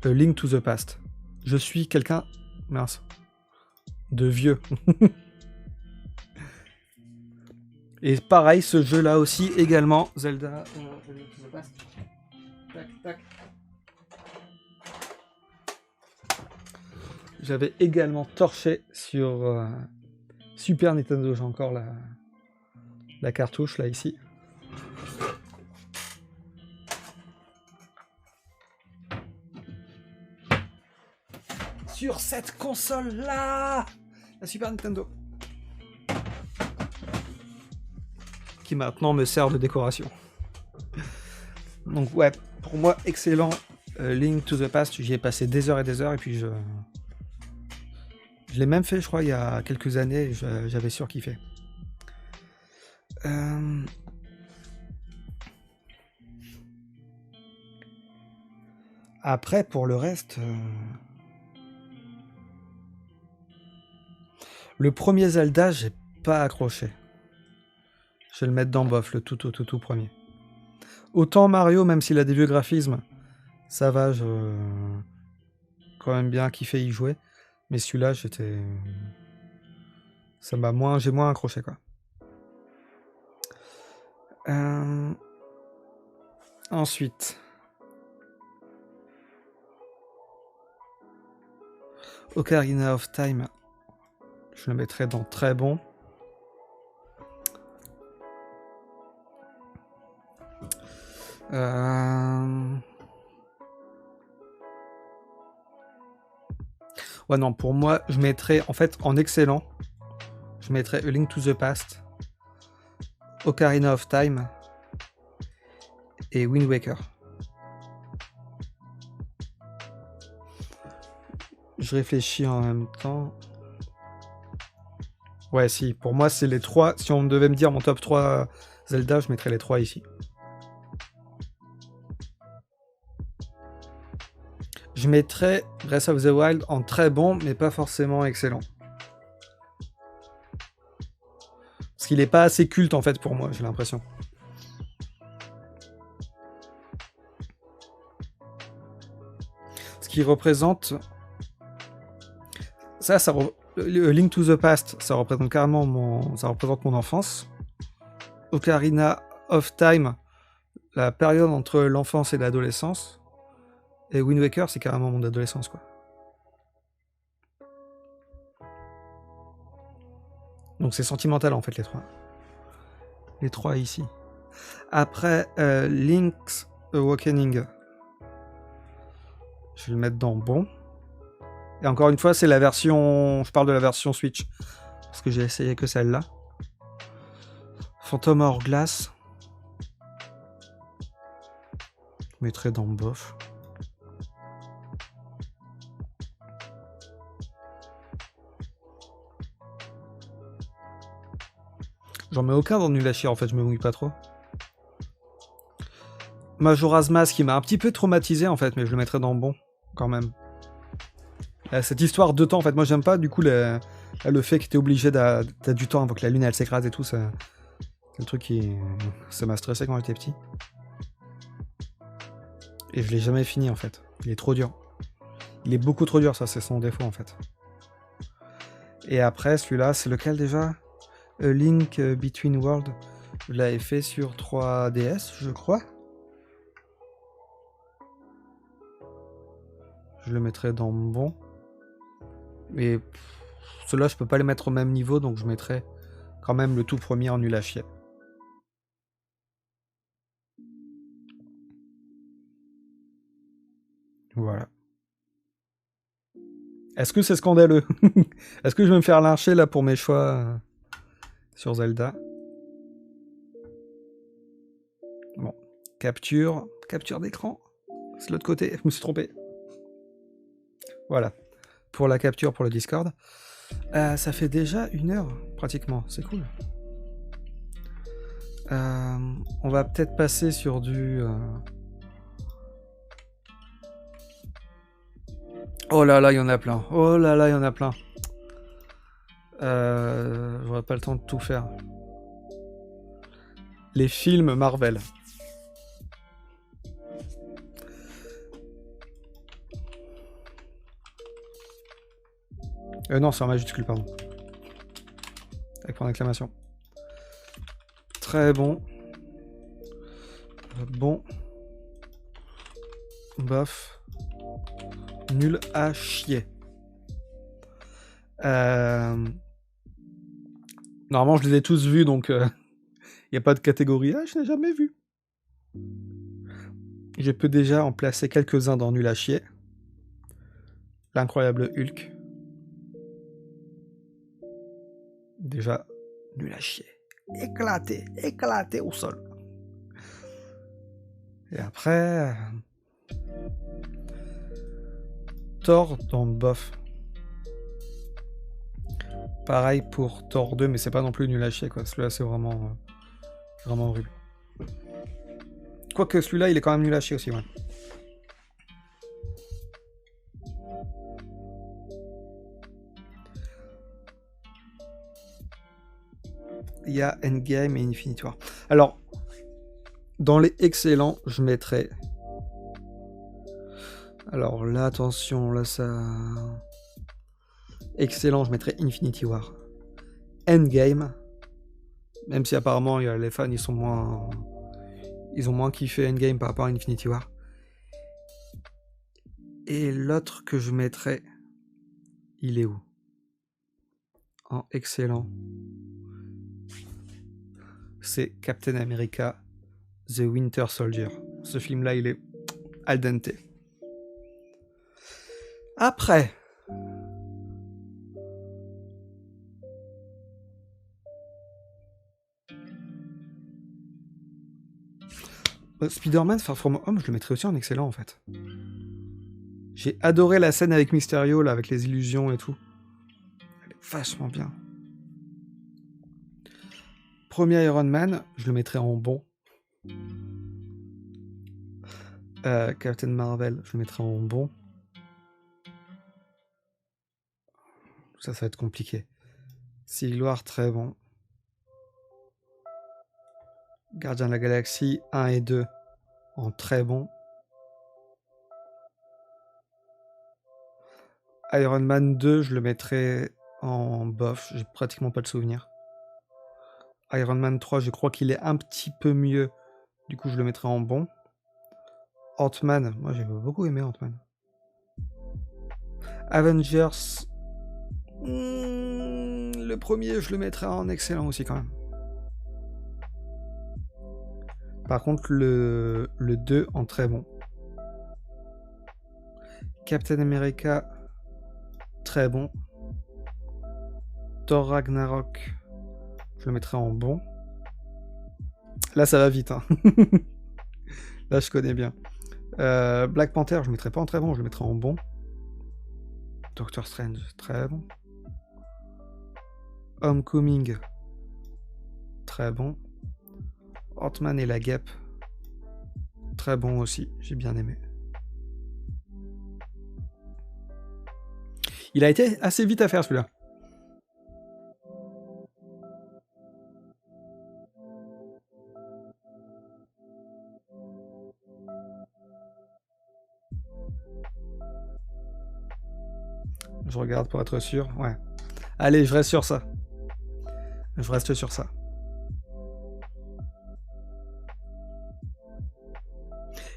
A Link to the Past. Je suis quelqu'un... Mince. De vieux. Et pareil, ce jeu-là aussi, également, Zelda... Link to the Past. Tac, tac. J'avais également torché sur Super Nintendo. J'ai encore la cartouche, là, ici. Sur cette console-là, la Super Nintendo. Qui maintenant me sert de décoration. Donc ouais, pour moi, excellent. Link to the Past, j'y ai passé des heures et puis je l'ai même fait, je crois, il y a quelques années, et j'avais surkiffé. Après, pour le reste... Le premier Zelda, j'ai pas accroché. Je vais le mettre dans bof, le tout premier. Autant Mario, même s'il a des vieux graphismes, ça va, j'ai quand même bien kiffé y jouer. Mais celui-là, j'ai moins accroché, quoi. Ensuite... Ocarina of Time... Je le mettrai dans très bon. Ouais, non, pour moi, je mettrais, en fait, en excellent, je mettrais A Link to the Past, Ocarina of Time et Wind Waker. Je réfléchis en même temps. Ouais, si, pour moi, c'est les 3. Si on devait me dire mon top 3 Zelda, je mettrais les 3 ici. Je mettrais Breath of the Wild en très bon, mais pas forcément excellent. Parce qu'il n'est pas assez culte, en fait, pour moi, j'ai l'impression. Ce qui représente... Ça Link to the Past, ça représente carrément mon enfance. Ocarina of Time, la période entre l'enfance et l'adolescence. Et Wind Waker, c'est carrément mon adolescence, quoi. Donc c'est sentimental, en fait, les 3. Les 3 ici. Après, Link's Awakening. Je vais le mettre dans bon. Et encore une fois, c'est la version... Je parle de la version Switch. Parce que j'ai essayé que celle-là. Phantom Hourglass. Je mettrai dans bof. J'en mets aucun dans nul à chier, en fait, je me mouille pas trop. Majora's Mask, qui m'a un petit peu traumatisé, en fait, mais je le mettrai dans bon, quand même. Cette histoire de temps, en fait, moi j'aime pas du coup le fait que t'es obligé d'as du temps avant que la lune elle s'écrase et tout, c'est le truc qui... Ça m'a stressé quand j'étais petit. Et je l'ai jamais fini en fait, il est trop dur. Il est beaucoup trop dur, ça c'est son défaut en fait. Et après celui-là, c'est lequel déjà? A Link Between Worlds, je l'avais fait sur 3DS je crois. Je le mettrai dans bon. Mais ceux-là, je peux pas les mettre au même niveau, donc je mettrai quand même le tout premier en nul à chier. Voilà. Est-ce que c'est scandaleux? Est-ce que je vais me faire lyncher là pour mes choix sur Zelda? Bon. Capture d'écran. C'est l'autre côté, je me suis trompé. Voilà. Pour la capture pour le Discord. Ça fait déjà 1 heure, pratiquement. C'est cool. On va peut-être passer sur du... Oh là là, il y en a plein. Oh là là, il y en a plein. J'aurais pas le temps de tout faire. Les films Marvel. Non, c'est en majuscule, pardon. Avec point d'exclamation. Très bon. Bon. Bof. Nul à chier. Normalement, je les ai tous vus, donc il n'y a pas de catégorie. Ah, je n'ai jamais vu. Je peux déjà en placer quelques-uns dans Nul à chier. L'incroyable Hulk. Déjà, nul à chier. Éclaté au sol. Et après... Thor dans bof. Pareil pour Thor 2, mais c'est pas non plus nul à chier, quoi. Celui-là, c'est vraiment horrible. Quoique celui-là, il est quand même nul à chier aussi, ouais. Il y a Endgame et Infinity War. Alors, dans les excellents, je mettrais... Alors là, attention, là ça... Excellent, je mettrais Infinity War. Endgame, même si apparemment les fans ils ont moins kiffé Endgame par rapport à Infinity War. Et l'autre que je mettrais, il est où? En excellent, c'est Captain America The Winter Soldier. Ce film là il est al dente. Après, Spider-Man Far From Home, je le mettrais aussi en excellent en fait. J'ai adoré la scène avec Mysterio là, avec les illusions et tout. Elle est vachement bien. Premier Iron Man, je le mettrais en bon. Captain Marvel, je le mettrais en bon. Ça va être compliqué. Civil War, très bon. Gardien de la Galaxie 1 et 2 en très bon. Iron Man 2, je le mettrais en bof, j'ai pratiquement pas de souvenir. Iron Man 3, je crois qu'il est un petit peu mieux, du coup je le mettrais en bon. Ant-Man, moi j'ai beaucoup aimé Ant-Man. Avengers, le premier, je le mettrais en excellent aussi quand même. Par contre, le 2 en très bon. Captain America, très bon. Thor Ragnarok, je le mettrais en bon. Là, ça va vite. Hein. Là, je connais bien. Black Panther, je le mettrais pas en très bon, je le mettrais en bon. Doctor Strange, très bon. Homecoming, très bon. Ant-Man et la Guêpe, très bon aussi, j'ai bien aimé. Il a été assez vite à faire celui-là. Je regarde pour être sûr, ouais. Allez, je reste sur ça. Je reste sur ça.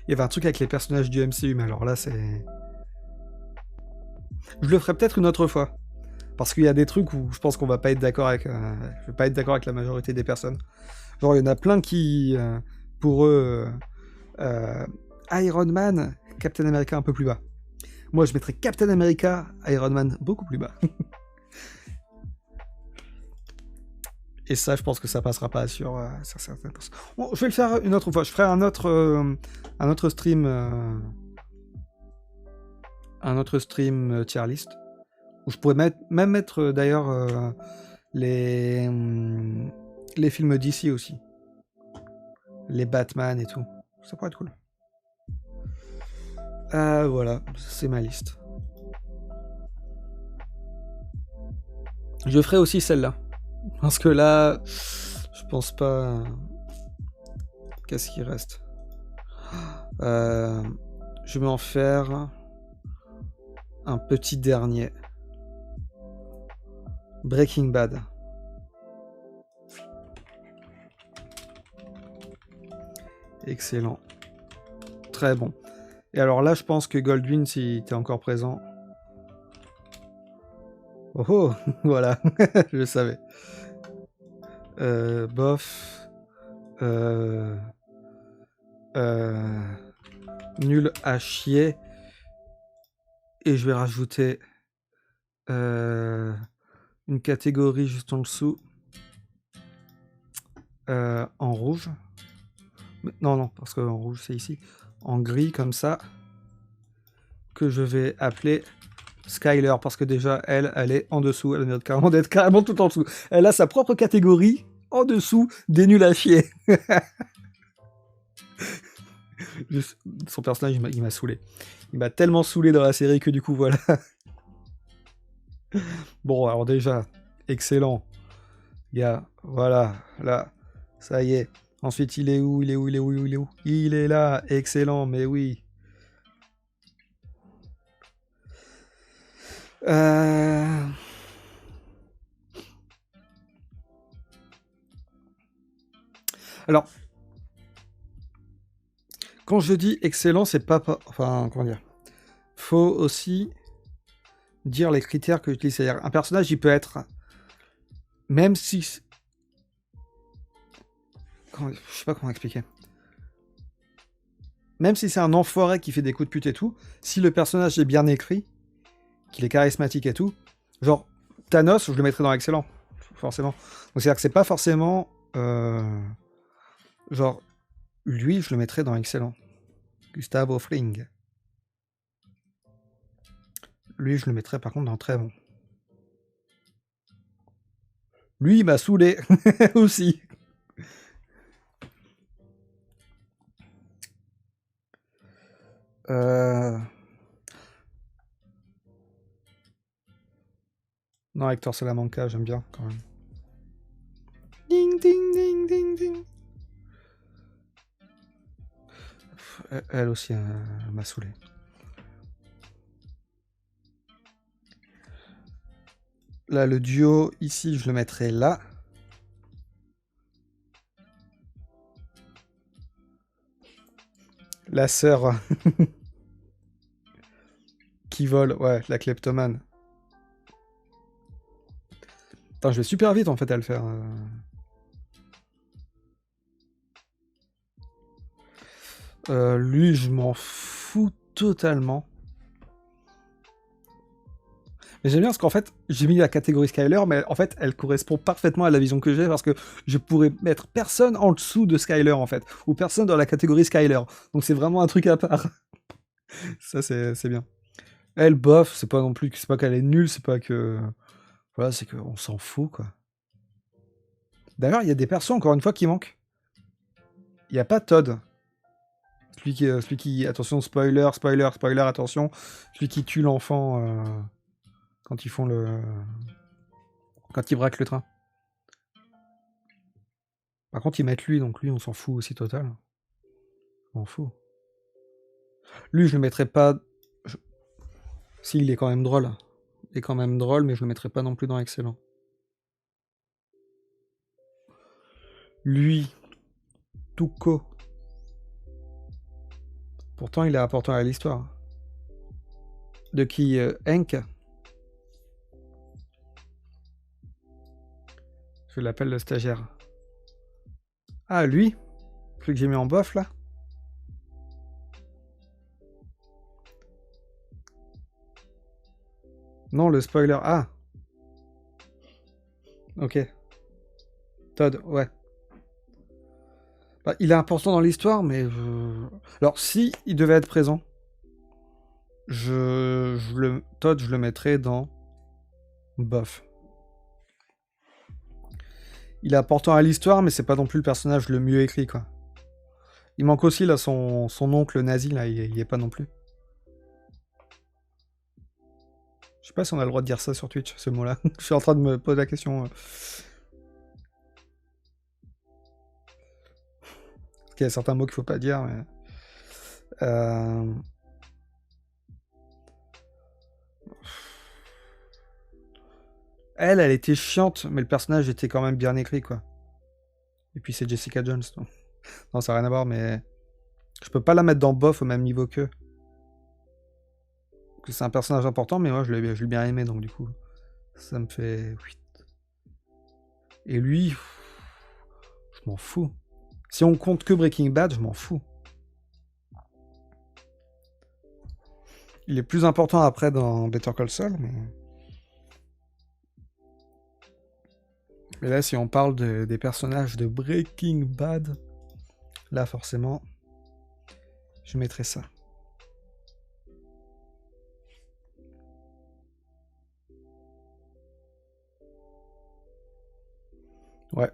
Il y avait un truc avec les personnages du MCU, mais alors là, c'est... Je le ferai peut-être une autre fois. Parce qu'il y a des trucs où je pense qu'on va pas être d'accord avec... je vais pas être d'accord avec la majorité des personnes. Genre, il y en a plein qui, pour eux, Iron Man, Captain America un peu plus bas. Moi, je mettrais Captain America, Iron Man beaucoup plus bas. Et ça, je pense que ça passera pas sur certaines personnes. Bon, je vais le faire une autre fois. Je ferai un autre stream... un autre stream tier list. Où je pourrais même mettre d'ailleurs les films d'ici aussi. Les Batman et tout. Ça pourrait être cool. Voilà, c'est ma liste. Je ferai aussi celle-là. Parce que là, je pense pas... Qu'est-ce qui reste? Je vais en faire un petit dernier. Breaking Bad. Excellent. Très bon. Et alors là, je pense que Goldwyn, si t'es encore présent... Oh oh, voilà, je le savais. Bof. Nul à chier. Et je vais rajouter une catégorie juste en dessous. En rouge. Non, parce qu'en rouge c'est ici. En gris comme ça. Que je vais appeler Skyler. Parce que déjà, elle est en dessous. Elle mérite carrément d'être carrément tout en dessous. Elle a sa propre catégorie en dessous des nuls à chier. Juste, son personnage, il m'a saoulé. Il m'a tellement saoulé dans la série que du coup, voilà. Bon, alors déjà, excellent. Il y a, voilà, là, ça y est. Ensuite, il est où? Il est là, excellent, mais oui. Alors, quand je dis excellent, c'est pas... Enfin, comment dire? Faut aussi dire les critères que j'utilise. C'est-à-dire, un personnage, il peut être... Même si... Je sais pas comment expliquer. Même si c'est un enfoiré qui fait des coups de pute et tout, si le personnage est bien écrit, qu'il est charismatique et tout, genre, Thanos, je le mettrais dans excellent. Forcément. Donc, c'est-à-dire que c'est pas forcément... Genre, lui, je le mettrais dans excellent. Gustavo Fring. Lui, je le mettrais par contre dans très bon. Lui, il m'a saoulé aussi. Non, Hector Salamanca, j'aime bien quand même. Ding, ding, ding, ding, ding. Elle aussi, elle m'a saoulé. Là, le duo, ici, je le mettrais là. La sœur qui vole, ouais, la kleptomane. Attends, je vais super vite en fait à le faire. Lui, je m'en fous totalement. Mais j'aime bien parce qu'en fait, j'ai mis la catégorie Skyler, mais en fait, elle correspond parfaitement à la vision que j'ai parce que je pourrais mettre personne en dessous de Skyler en fait, ou personne dans la catégorie Skyler. Donc c'est vraiment un truc à part. Ça, c'est bien. Elle, bof, c'est pas non plus, c'est pas qu'elle est nulle, c'est pas que... Voilà, c'est qu'on s'en fout, quoi. D'ailleurs, il y a des persos, encore une fois, qui manquent. Il n'y a pas Todd. Celui qui... Attention, spoiler, attention. Celui qui tue l'enfant quand ils font le... Quand ils braquent le train. Par contre, ils mettent lui, donc lui, on s'en fout aussi total. On s'en fout. Lui, je le mettrais pas... Si, il est quand même drôle. Il est quand même drôle, mais je le mettrais pas non plus dans excellent. Lui, Tuco. Pourtant, il est important à l'histoire. De qui Hank. Je l'appelle le stagiaire. Ah, lui? Celui que j'ai mis en bof, là? Non, le spoiler. Ah! Ok. Todd, ouais. Bah, il est important dans l'histoire, mais... Alors, si il devait être présent, Todd, je le mettrais dans... bof. Il est important à l'histoire, mais c'est pas non plus le personnage le mieux écrit, quoi. Il manque aussi, là, son oncle nazi, là, il y est pas non plus. Je sais pas si on a le droit de dire ça sur Twitch, ce mot-là. Je suis en train de me poser la question. Parce qu'il y a certains mots qu'il faut pas dire, mais... Elle était chiante, mais le personnage était quand même bien écrit, quoi. Et puis c'est Jessica Jones. Donc... Non, ça n'a rien à voir, mais... Je peux pas la mettre dans bof au même niveau qu'eux. C'est un personnage important, mais moi je l'ai bien aimé, donc du coup, ça me fait... Et lui, je m'en fous. Si on compte que Breaking Bad, je m'en fous. Il est plus important après dans Better Call Saul, mais... Mais là, si on parle des personnages de Breaking Bad, là, forcément, je mettrai ça. Ouais.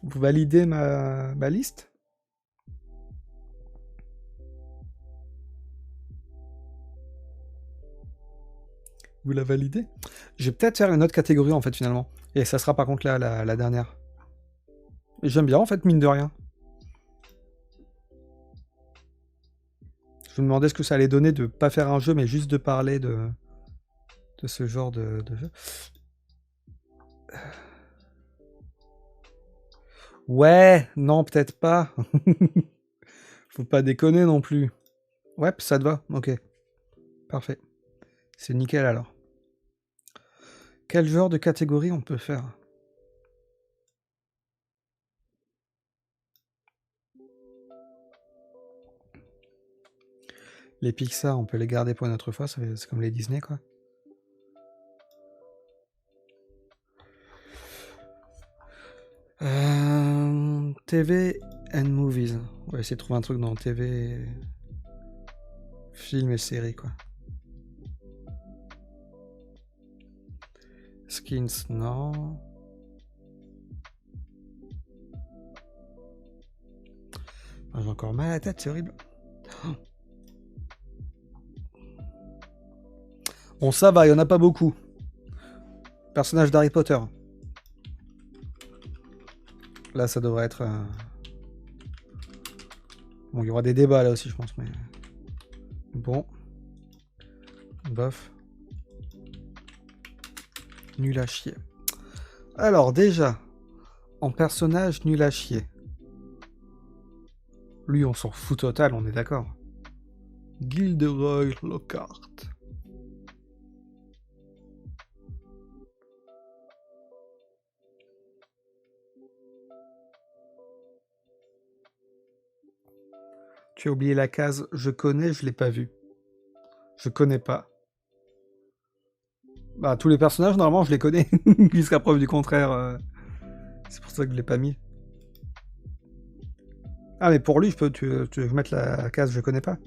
Vous validez ma liste? Vous la validez? Je vais peut-être faire une autre catégorie, en fait, finalement. Et ça sera par contre là, la dernière. J'aime bien, en fait, mine de rien. Je me demandais ce que ça allait donner de pas faire un jeu, mais juste de parler de ce genre de jeu. Ouais, non, peut-être pas. Faut pas déconner non plus. Ouais, ça te va, ok. Parfait. C'est nickel alors. Quel genre de catégorie on peut faire? Les Pixar, on peut les garder pour une autre fois, c'est comme les Disney, quoi. TV and movies. On va essayer de trouver un truc dans TV, films et séries, quoi. Skins, non. Ah, j'ai encore mal à la tête, c'est horrible. Bon, ça va, il y en a pas beaucoup. Personnage d'Harry Potter. Là, ça devrait être... Bon, il y aura des débats là aussi, je pense, mais... Bon. Bof. Nul à chier. Alors, déjà, en personnage nul à chier. Lui, on s'en fout total, on est d'accord. Gilderoy Lockhart. Tu as oublié la case « Je connais, je l'ai pas vu ». Je connais pas. Bah, tous les personnages, normalement, je les connais. Jusqu'à preuve du contraire. C'est pour ça que je l'ai pas mis. Ah, mais pour lui, tu veux mettre la case « Je connais pas ».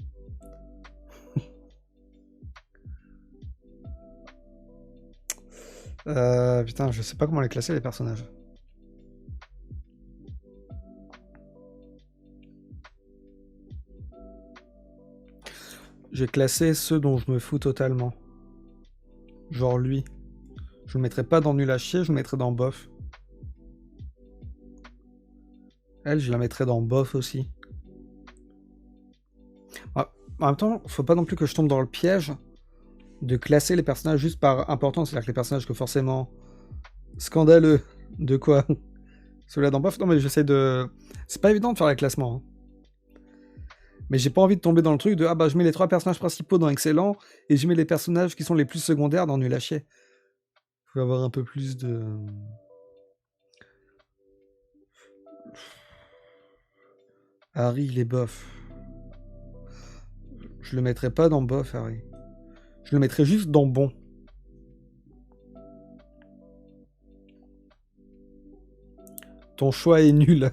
Putain, je sais pas comment les classer, les personnages. J'ai classé ceux dont je me fous totalement. Genre lui. Je le mettrais pas dans nul à chier, je le mettrais dans bof. Elle, je la mettrais dans bof aussi. Ah, en même temps, faut pas non plus que je tombe dans le piège de classer les personnages juste par importance. C'est-à-dire que les personnages que forcément scandaleux. De quoi? Ceux-là dans bof? Non mais j'essaie de... C'est pas évident de faire les classements. Hein. Mais j'ai pas envie de tomber dans le truc de ah bah je mets les 3 personnages principaux dans excellent et je mets les personnages qui sont les plus secondaires dans nul à chier. Faut avoir un peu plus de... Harry, il est bof. Je le mettrais pas dans bof, Harry. Je le mettrais juste dans bon. Ton choix est nul.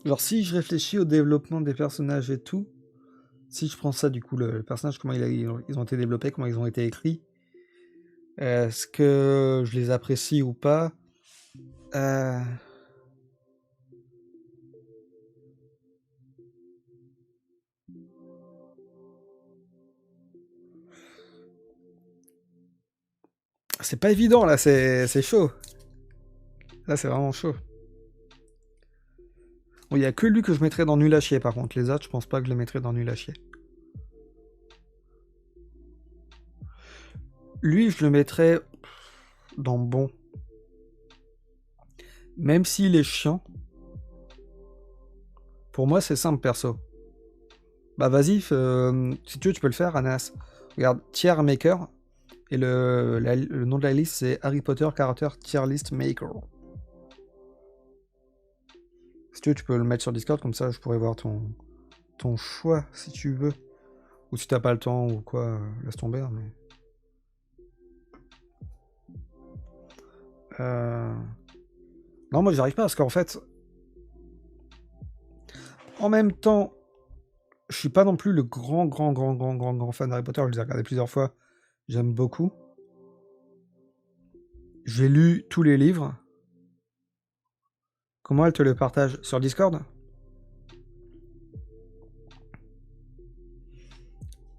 Genre si je réfléchis au développement des personnages et tout, si je prends ça du coup, le personnage, comment ils ont été développés, comment ils ont été écrits, est-ce que je les apprécie ou pas? C'est pas évident, là, c'est chaud. Là, c'est vraiment chaud. Bon, il y a que lui que je mettrais dans nul à chier, par contre. Les autres, je pense pas que je les mettrais dans nul à chier. Lui, je le mettrais dans bon. Même s'il est chiant. Pour moi, c'est simple, perso. Bah, vas-y, si tu veux, tu peux le faire, Anas. Regarde, Tier Maker. Et le nom de la liste, c'est Harry Potter Character Tier List Maker. Si tu veux, tu peux le mettre sur Discord, comme ça je pourrais voir ton choix, si tu veux. Ou si t'as pas le temps ou quoi, laisse tomber. Hein, mais... Non, moi j'arrive pas, parce qu'en fait... En même temps, je suis pas non plus le grand fan d'Harry Potter, je les ai regardés plusieurs fois. J'aime beaucoup. J'ai lu tous les livres. Comment elle te le partage? Sur Discord?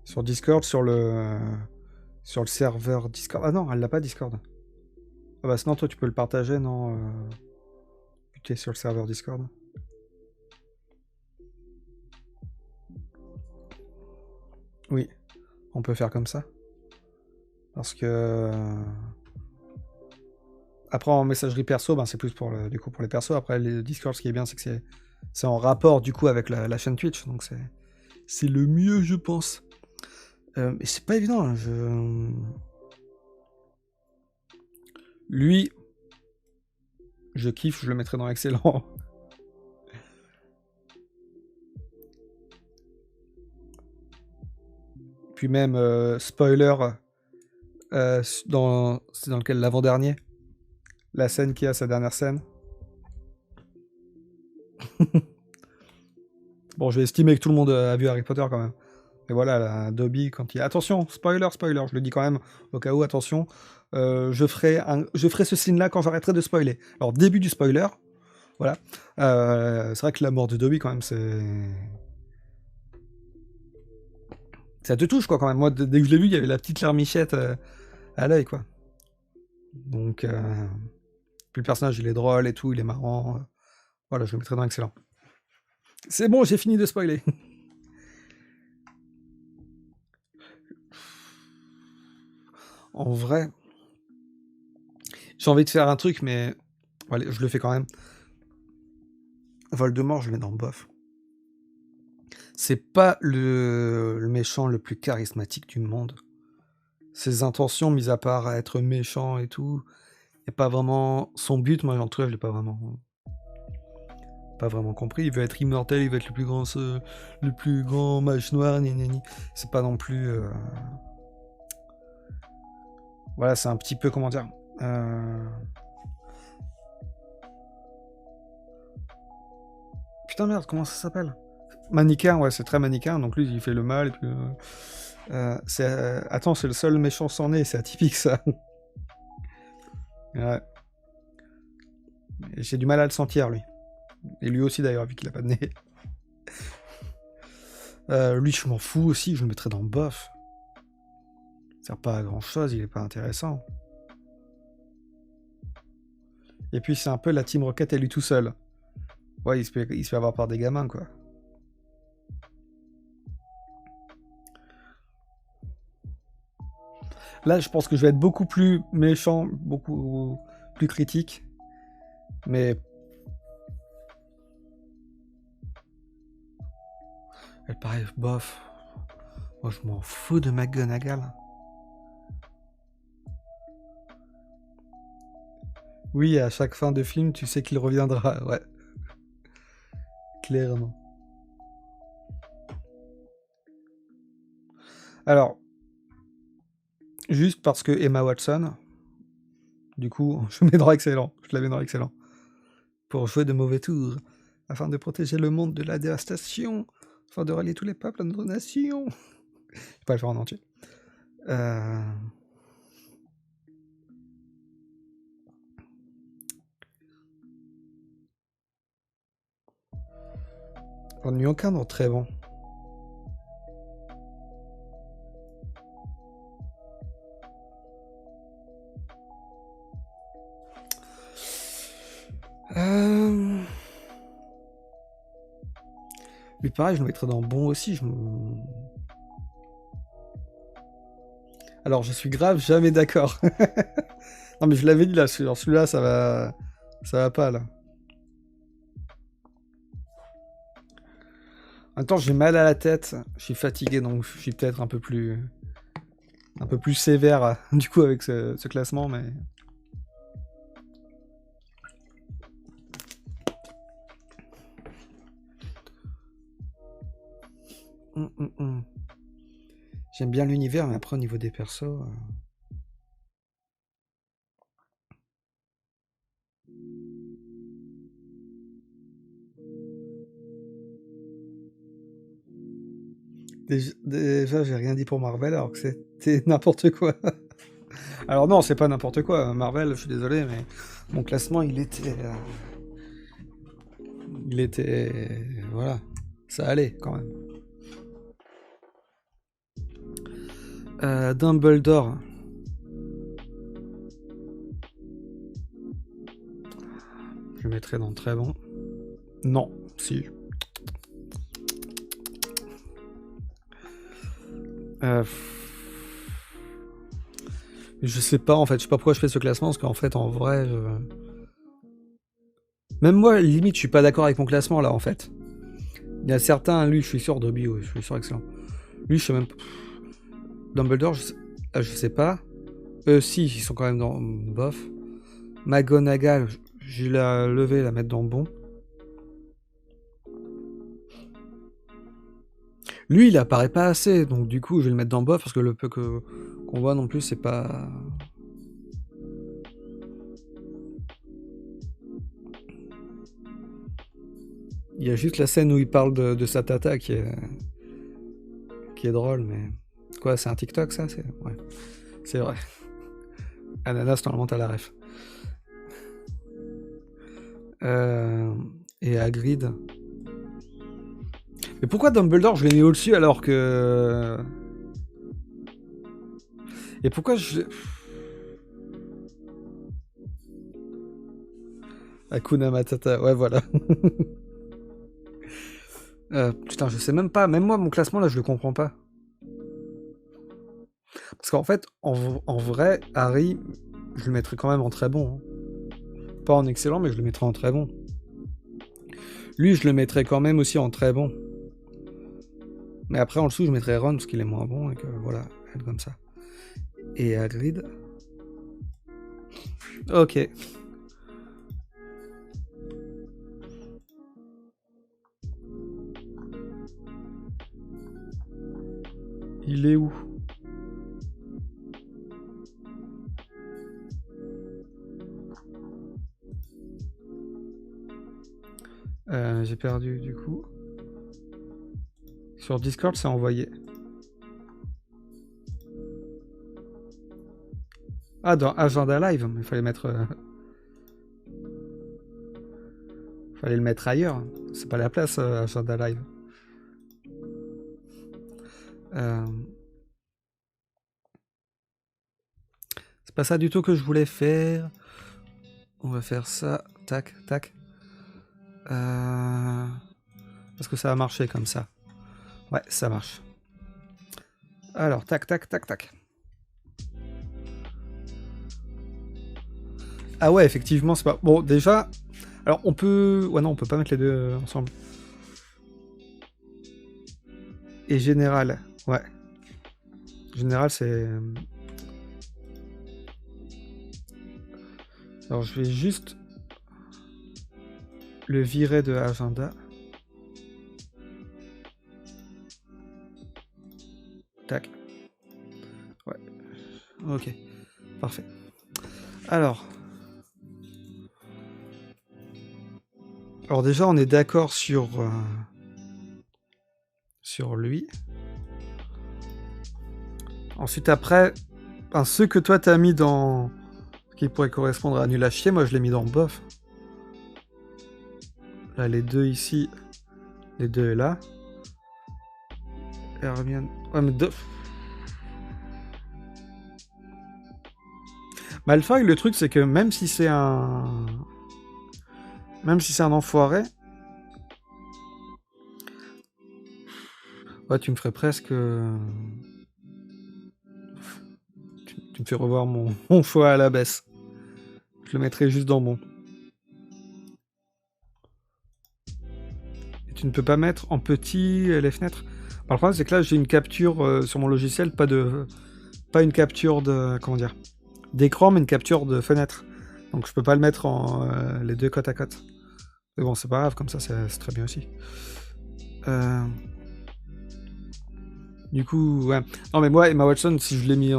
Sur Discord, sur le serveur Discord. Ah non, elle l'a pas Discord. Ah bah sinon toi tu peux le partager, non tu es sur le serveur Discord. Oui, on peut faire comme ça. Parce que... Après en messagerie perso, ben, c'est plus pour du coup pour les persos. Après les Discord, ce qui est bien, c'est que c'est en rapport du coup avec la chaîne Twitch. Donc c'est le mieux, je pense. Et c'est pas évident. Hein, Lui, je kiffe, je le mettrai dans excellent. Puis même, spoiler, c'est dans lequel l'avant-dernier. La scène qui a sa dernière scène. Bon, je vais estimer que tout le monde a vu Harry Potter quand même. Et voilà, là, Dobby, quand il... Attention, spoiler, je le dis quand même, au cas où, attention. Je ferai ce scene-là quand j'arrêterai de spoiler. Alors, début du spoiler, voilà. C'est vrai que la mort de Dobby, quand même, c'est... Ça te touche, quoi, quand même. Moi, dès que je l'ai vu, il y avait la petite larmichette à l'œil, quoi. Donc... Puis le personnage, il est drôle et tout, il est marrant. Voilà, je le mettrai dans excellent. C'est bon, j'ai fini de spoiler. En vrai, j'ai envie de faire un truc, mais allez, je le fais quand même. Voldemort, je le mets dans bof. C'est pas le méchant le plus charismatique du monde. Ses intentions, mis à part à être méchant et tout, et pas vraiment son but. Moi, en tout cas, je l'ai pas vraiment compris. Il veut être immortel, il veut être le plus grand mage noir, ni. C'est pas non plus. Voilà, c'est un petit peu, comment dire. Putain merde, comment ça s'appelle? Manichéen, ouais, c'est très manichéen, donc lui il fait le mal, et puis... Attends, c'est le seul méchant sans nez, c'est atypique ça. Ouais. J'ai du mal à le sentir, lui. Et lui aussi d'ailleurs, vu qu'il a pas de nez. Lui, je m'en fous aussi, je le mettrais dans bof. Il sert pas à grand chose, il est pas intéressant. Et puis c'est un peu la Team Rocket à lui tout seul. Ouais, il se fait avoir par des gamins, quoi. Là, je pense que je vais être beaucoup plus méchant, beaucoup plus critique. Mais... pareil, bof. Moi, je m'en fous de McGonagall. Oui, à chaque fin de film, tu sais qu'il reviendra, ouais. Clairement. Alors, juste parce que Emma Watson, du coup, je mets dans excellent. Je la mets dans excellent. Pour jouer de mauvais tours, afin de protéger le monde de la dévastation, afin de rallier tous les peuples à notre nation. Je vais pas le faire en entier. J'en ai eu aucun dans très bon. Lui, pareil, je le mettrais dans bon aussi. Alors, je suis grave jamais d'accord. Non, mais je l'avais dit là, celui-là, ça va pas là. En même temps, j'ai mal à la tête, je suis fatigué, donc je suis peut-être un peu plus sévère du coup avec ce classement, mais. J'aime bien l'univers, mais après au niveau des persos. Déjà, j'ai rien dit pour Marvel, alors que c'était n'importe quoi. Alors non, c'est pas n'importe quoi. Marvel, je suis désolé, mais mon classement, il était... Voilà. Ça allait, quand même. Dumbledore. Je le mettrais dans très bon. Non, si. Je sais pas en fait, je sais pas pourquoi je fais ce classement, parce qu'en fait, en vrai, même moi, limite, je suis pas d'accord avec mon classement là en fait. Il y a certains, lui, je suis sûr, Dobby, oui, je suis sûr, excellent. Lui, je sais même pas. Dumbledore, je sais pas. Si, ils sont quand même dans bof. McGonagall, je vais la lever, la mettre dans bon. Lui, il apparaît pas assez, donc du coup, je vais le mettre dans bof parce que le peu qu'on voit non plus, c'est pas. Il y a juste la scène où il parle de sa tata qui est drôle, mais. Quoi, c'est un TikTok ça? Ouais. C'est vrai. Ananas, normalement, t'as la ref. Et Hagrid. Mais pourquoi Dumbledore je l'ai mis au-dessus alors que... Et pourquoi je... Hakuna Matata, ouais voilà. Putain, je sais même pas. Même moi, mon classement là, je le comprends pas. Parce qu'en fait, en vrai, Harry, je le mettrais quand même en très bon. Hein. Pas en excellent, mais je le mettrais en très bon. Lui, je le mettrais quand même aussi en très bon. Mais après, en dessous, je mettrais Ron parce qu'il est moins bon et que voilà, être comme ça. Et Hagrid. Ok. Il est où? J'ai perdu du coup. Sur Discord, c'est envoyé. Ah, dans Agenda Live, il fallait mettre... Fallait le mettre ailleurs. C'est pas la place, Agenda Live. C'est pas ça du tout que je voulais faire. On va faire ça. Tac, tac. Parce que ça va marcher comme ça. Ouais, ça marche. Alors, tac, tac, tac, tac. Ah ouais, effectivement, c'est pas... Bon, déjà... Alors, on peut... Ouais, non, on peut pas mettre les deux ensemble. Et général. Ouais. Général, c'est... Alors, je vais juste... le virer de agenda. Tac. Ouais. Ok. Parfait. Alors déjà, on est d'accord sur lui. Ensuite, après, ceux que toi t'as mis dans... qui pourrait correspondre à nul à chier, moi je l'ai mis dans bof. Là, les deux ici. Les deux là. Hermione... Ouais, mais deux... Malfoy, le truc, c'est que même si c'est un Même si c'est un enfoiré. Ouais, tu me ferais presque... Tu me fais revoir mon choix à la baisse. Je le mettrais juste dans bon. Et tu ne peux pas mettre en petit les fenêtres. Alors, le problème, c'est que là, j'ai une capture sur mon logiciel, pas une capture de... Comment dire, d'écran, mais une capture de fenêtre. Donc je peux pas le mettre en les deux côte à côte. Mais bon, c'est pas grave, comme ça, c'est très bien aussi. Du coup, ouais. Non, mais moi, Emma Watson, si je l'ai mis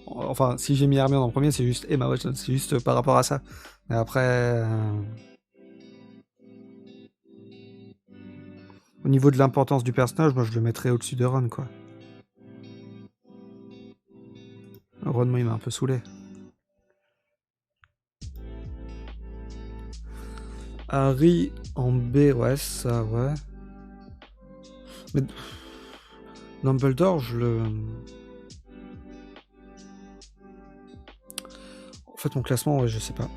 enfin, si j'ai mis Hermione en premier, c'est juste Emma Watson. C'est juste par rapport à ça. Mais après... Au niveau de l'importance du personnage, moi, je le mettrais au-dessus de Ron, quoi. Ron, moi, il m'a un peu saoulé. Harry en B, ouais, ça, ouais. Mais... Dumbledore, je le... En fait, mon classement, ouais, je sais pas.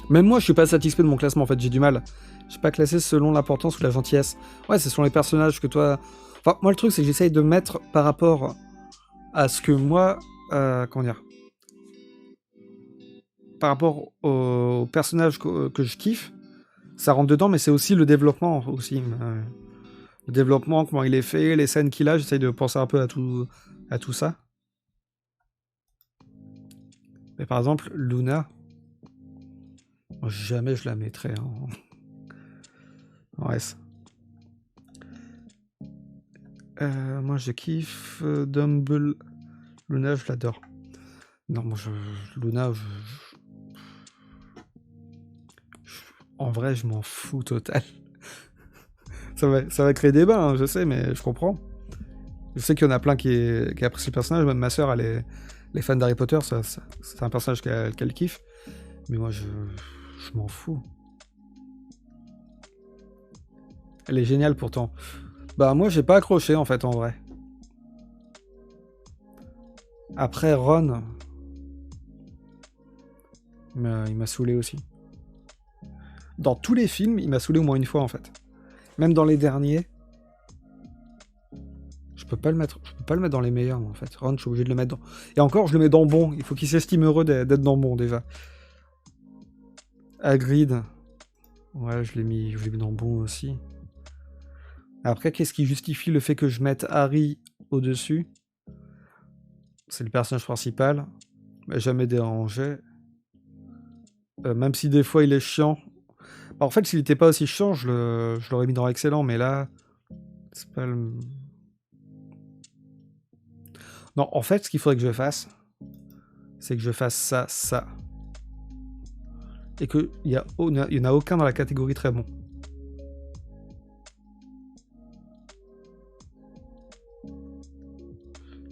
Même moi, je suis pas satisfait de mon classement, en fait, j'ai du mal. Je suis pas classé selon l'importance ou la gentillesse. Ouais, c'est selon les personnages que toi... Enfin, moi, le truc, c'est que j'essaye de mettre par rapport à ce que moi... comment dire, par rapport aux personnages que je kiffe, ça rentre dedans, mais c'est aussi le développement, aussi. Le développement, comment il est fait, les scènes qu'il a, j'essaye de penser un peu à tout ça. Mais par exemple, Luna, jamais je la mettrais en S. Moi, je kiffe Dumble. Luna, je l'adore. Non, moi, Luna, en vrai, je m'en fous total. ça va créer débat, hein, je sais, mais je comprends. Je sais qu'il y en a plein qui apprécient le personnage. Même ma soeur, elle est fan d'Harry Potter. C'est un personnage qu'elle kiffe. Mais moi, je m'en fous. Elle est géniale pourtant. Bah, moi, j'ai pas accroché en fait, en vrai. Après, Ron. Il m'a saoulé aussi. Dans tous les films, il m'a saoulé au moins une fois en fait. Même dans les derniers. Je peux pas le mettre dans les meilleurs en fait. Ron, je suis obligé de le mettre dans... Et encore, je le mets dans bon. Il faut qu'il s'estime heureux d'être dans bon déjà. Hagrid. Ouais, je l'ai mis dans bon aussi. Après, qu'est-ce qui justifie le fait que je mette Harry au-dessus? C'est le personnage principal. Mais jamais dérangé. Même si des fois il est chiant. Bah, en fait, s'il était pas aussi chiant, je l'aurais mis dans excellent, mais là, c'est pas le... Non, en fait, ce qu'il faudrait que je fasse, c'est que je fasse ça. Et qu'il y en a aucun dans la catégorie très bon.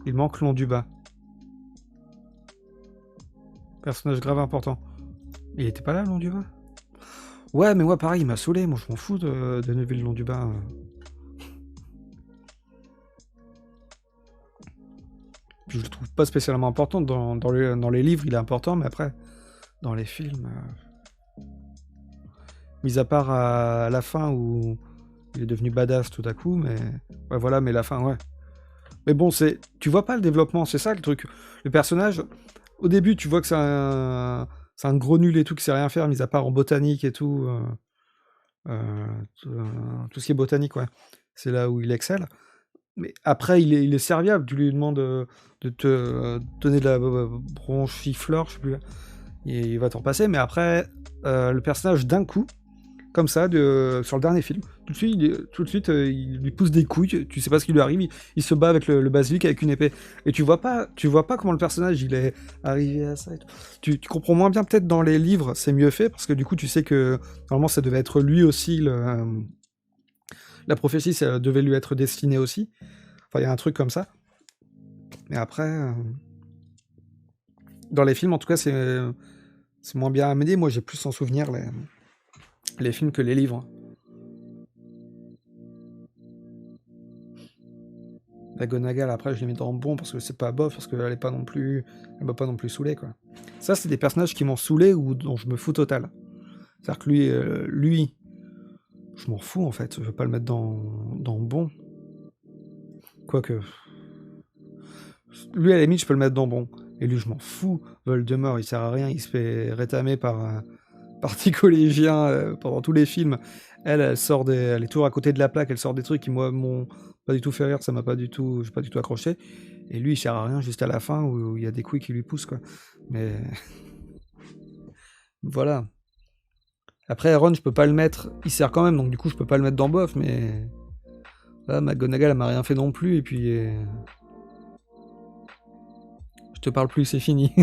Il manque Long du bas. Personnage grave important. Il était pas là, Long du bas? Ouais, mais moi, pareil, il m'a saoulé. Moi, je m'en fous de Neville Long du bas. Puis je le trouve pas spécialement important. Dans les livres, il est important, mais après, dans les films... Mis à part à la fin où il est devenu badass tout à coup, mais... Ouais, voilà, mais la fin, ouais. Mais bon, tu vois pas le développement, c'est ça le truc. Le personnage, au début, tu vois que c'est un gros nul et tout, qui sait rien faire, mis à part en botanique et tout. Tout ce qui est botanique, ouais. C'est là où il excelle. Mais après, il est serviable. Tu lui demandes de te donner de la bronchiflore, je sais plus. Et il va t'en passer. Mais après, le personnage, d'un coup, comme ça, sur le dernier film, tout de suite, il lui pousse des couilles. Tu sais pas ce qui lui arrive. Il se bat avec le basilic avec une épée. Et tu vois pas comment le personnage il est arrivé à ça. Et tout. Tu comprends moins bien peut-être dans les livres. C'est mieux fait parce que du coup, tu sais que normalement, ça devait être lui aussi la prophétie, ça devait lui être destinée aussi. Enfin, il y a un truc comme ça. Mais après, dans les films, en tout cas, c'est moins bien amené. Moi, j'ai plus en souvenir les films que les livres. McGonagall, après, je l'ai mis dans bon parce que c'est pas bof, parce qu'elle est pas non plus... Elle m'a pas non plus saoulé, quoi. Ça, c'est des personnages qui m'ont saoulé ou dont je me fous total. C'est-à-dire que lui, je m'en fous en fait, je veux pas le mettre dans bon. Quoique... Lui, à la limite, je peux le mettre dans bon. Et lui, je m'en fous. Voldemort, il sert à rien, il se fait rétamer par un parti collégien pendant tous les films. Elle sort elle est toujours à côté de la plaque, elle sort des trucs qui, moi, m'ont pas du tout fait rire, ça m'a pas du tout... J'ai pas du tout accroché. Et lui, il sert à rien juste à la fin, où il y a des couilles qui lui poussent, quoi. Mais... voilà. Après, Ron, je peux pas le mettre... Il sert quand même, donc du coup, je peux pas le mettre dans bof, mais... Là, McGonagall, elle m'a rien fait non plus, et puis... Je te parle plus, c'est fini.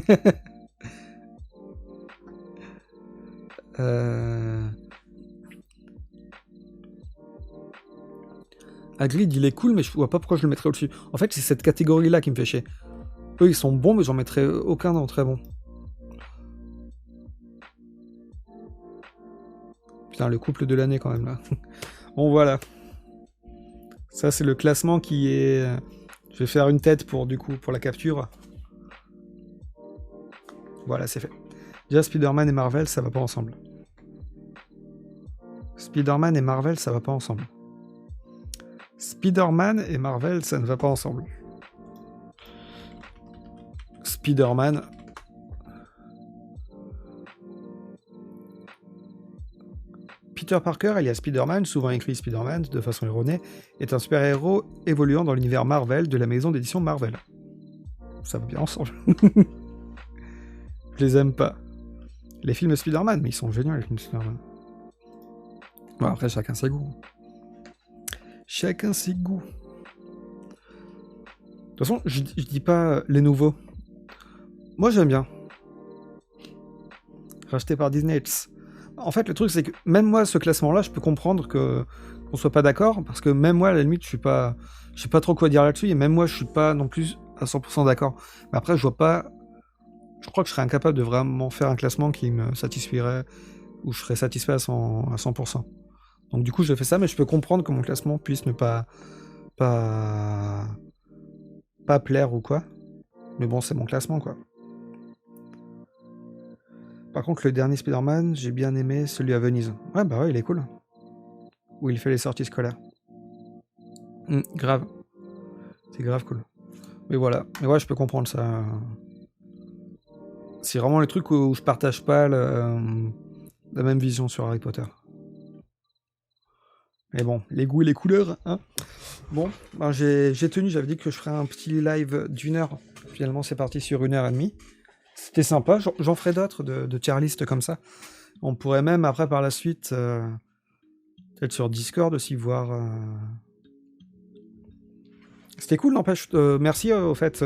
Hagrid, il est cool, mais je vois pas pourquoi je le mettrais au-dessus. En fait, c'est cette catégorie-là qui me fait chier. Eux, ils sont bons, mais j'en mettrais aucun dans très bon. Putain, le couple de l'année, quand même, là. Bon, voilà. Ça, c'est le classement qui est... Je vais faire une tête pour la capture. Voilà, c'est fait. Déjà, Spider-Man et Marvel, ça va pas ensemble. Spider-Man et Marvel, ça va pas ensemble. Spider-Man et Marvel, ça ne va pas ensemble. Spider-Man... Peter Parker, alias Spider-Man, souvent écrit Spider-Man de façon erronée, est un super-héros évoluant dans l'univers Marvel de la maison d'édition Marvel. Ça va bien ensemble. Je les aime pas. Les films Spider-Man, mais ils sont géniaux les films Spider-Man. Bon, après, chacun ses goûts. Chacun ses goûts. De toute façon, je dis pas les nouveaux. Moi, j'aime bien. Racheté par Disney. En fait, le truc, c'est que même moi, ce classement-là, je peux comprendre qu'on soit pas d'accord, parce que même moi, à la limite, je sais pas trop quoi dire là-dessus, et même moi, je suis pas non plus à 100% d'accord. Mais après, je vois pas... Je crois que je serais incapable de vraiment faire un classement qui me satisferait, où je serais satisfait à 100%. Donc du coup, je fais ça, mais je peux comprendre que mon classement puisse ne pas plaire ou quoi. Mais bon, c'est mon classement, quoi. Par contre, le dernier Spider-Man, j'ai bien aimé celui à Venise. Ouais, bah ouais, il est cool. Où il fait les sorties scolaires. Grave. C'est grave cool. Mais voilà. Mais ouais, je peux comprendre ça. C'est vraiment les trucs où je partage pas la même vision sur Harry Potter. Mais bon, les goûts et les couleurs, hein. Bon, ben j'ai tenu, j'avais dit que je ferais un petit live d'1 heure. Finalement, c'est parti sur 1h30. C'était sympa, j'en ferai d'autres de tier list comme ça. On pourrait même, après, par la suite, peut-être sur Discord aussi, voir... C'était cool, n'empêche. Merci, au fait,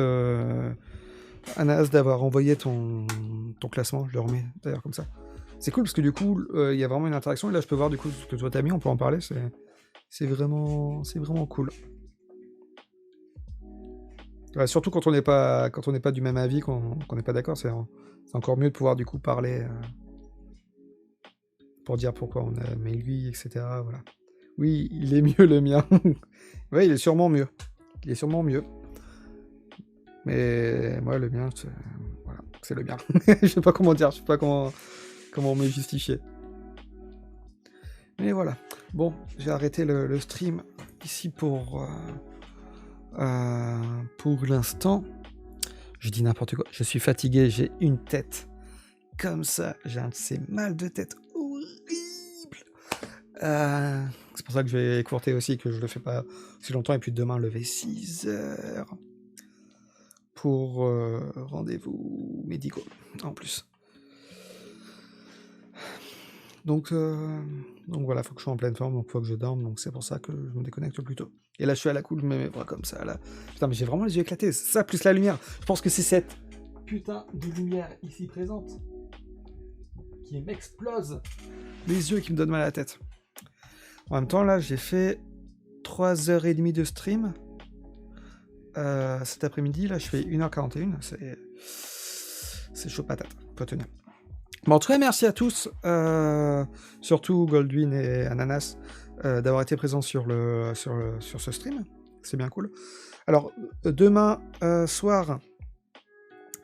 Anas, d'avoir envoyé ton classement. Je le remets, d'ailleurs, comme ça. C'est cool, parce que du coup, il y a vraiment une interaction. Et là, je peux voir, du coup, ce que toi t'as mis, on peut en parler. C'est vraiment cool. Ouais, surtout quand on n'est pas du même avis, qu'on n'est pas d'accord, c'est encore mieux de pouvoir du coup parler pour dire pourquoi on aimé lui, etc. Voilà. Oui, il est mieux le mien. Oui, il est sûrement mieux. Mais moi, le mien, voilà, c'est le mien. Je sais pas comment dire, je sais pas comment me justifier. Mais voilà. Bon, j'ai arrêté le stream ici pour l'instant. Je dis n'importe quoi. Je suis fatigué, j'ai une tête comme ça. J'ai un de ces mal de tête horribles. C'est pour ça que je vais écourter aussi, que je le fais pas si longtemps. Et puis demain, lever 6h pour rendez-vous médicaux en plus. Donc voilà, faut que je sois en pleine forme, donc faut que je dorme, donc c'est pour ça que je me déconnecte plus tôt. Et là, je suis à la cool, mes bras comme ça, là. Putain, mais j'ai vraiment les yeux éclatés, ça plus la lumière. Je pense que c'est cette putain de lumière ici présente qui m'explose les yeux, qui me donne mal à la tête. En même temps, là, j'ai fait 3h30 de stream. Cet après-midi, là, je fais 1h41, c'est chaud patate, faut tenir. Bon, en tout cas, merci à tous, surtout Goldwyn et Ananas, d'avoir été présents sur ce stream. C'est bien cool. Alors, demain soir...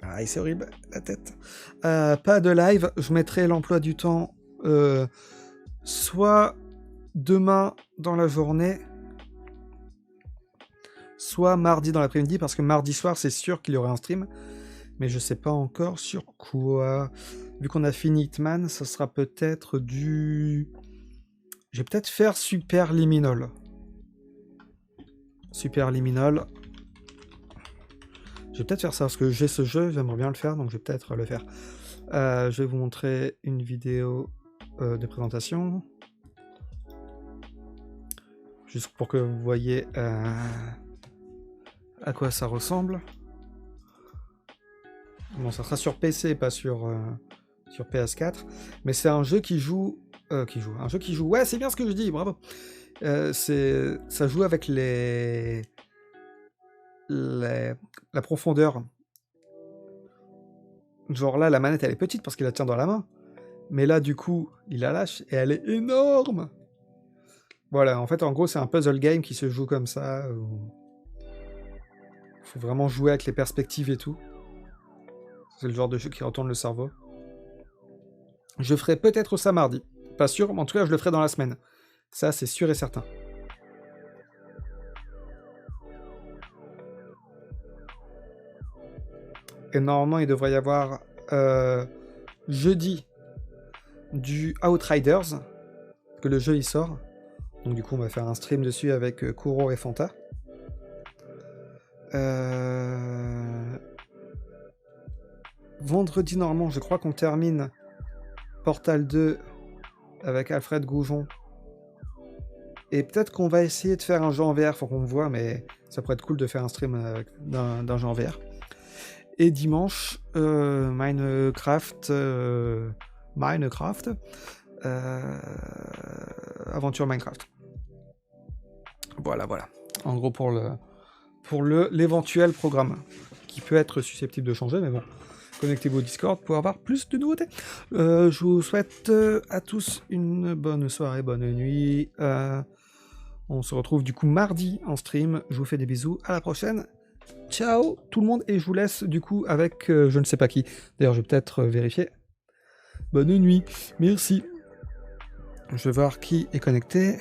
Ah, c'est horrible, la tête. Pas de live, je mettrai l'emploi du temps soit demain dans la journée, soit mardi dans l'après-midi, parce que mardi soir, c'est sûr qu'il y aura un stream, mais je sais pas encore sur quoi. Vu qu'on a fini Hitman, ça sera peut-être du... Je vais peut-être faire Superliminal. Superliminal. Je vais peut-être faire ça, parce que j'ai ce jeu, j'aimerais bien le faire, donc je vais peut-être le faire. Je vais vous montrer une vidéo de présentation. Juste pour que vous voyez à quoi ça ressemble. Bon, ça sera sur PC, pas sur PS4. Mais c'est un jeu qui joue... Un jeu qui joue... Ouais, c'est bien ce que je dis, bravo. Ça joue avec la profondeur. Genre là, la manette, elle est petite parce qu'il la tient dans la main. Mais là, du coup, il la lâche et elle est énorme. Voilà, en fait, en gros, c'est un puzzle game qui se joue comme ça. Faut vraiment jouer avec les perspectives et tout. C'est le genre de jeu qui retourne le cerveau. Je ferai peut-être ça mardi. Pas sûr, mais en tout cas, je le ferai dans la semaine. Ça, c'est sûr et certain. Et normalement, il devrait y avoir jeudi du Outriders, que le jeu il sort. Donc du coup, on va faire un stream dessus avec Kuro et Fanta. Vendredi, normalement, je crois qu'on termine Portal 2 avec Alfred Goujon. Et peut-être qu'on va essayer de faire un jeu en VR, faut qu'on me voit, mais ça pourrait être cool de faire un stream d'un jeu en VR. Et dimanche, Minecraft, aventure Minecraft. Voilà. En gros pour l'éventuel programme, qui peut être susceptible de changer, mais bon. Connectez-vous au Discord pour avoir plus de nouveautés. Je vous souhaite à tous une bonne soirée, bonne nuit. On se retrouve du coup mardi en stream. Je vous fais des bisous. À la prochaine. Ciao tout le monde. Et je vous laisse du coup avec je ne sais pas qui. D'ailleurs, je vais peut-être vérifier. Bonne nuit. Merci. Je vais voir qui est connecté.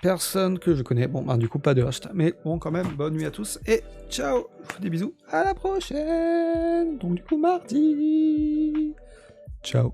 Personne que je connais. Bon, bah, du coup, pas de host. Mais bon, quand même, bonne nuit à tous. Et ciao. Je vous fais des bisous. À la prochaine. Donc, du coup, mardi. Ciao.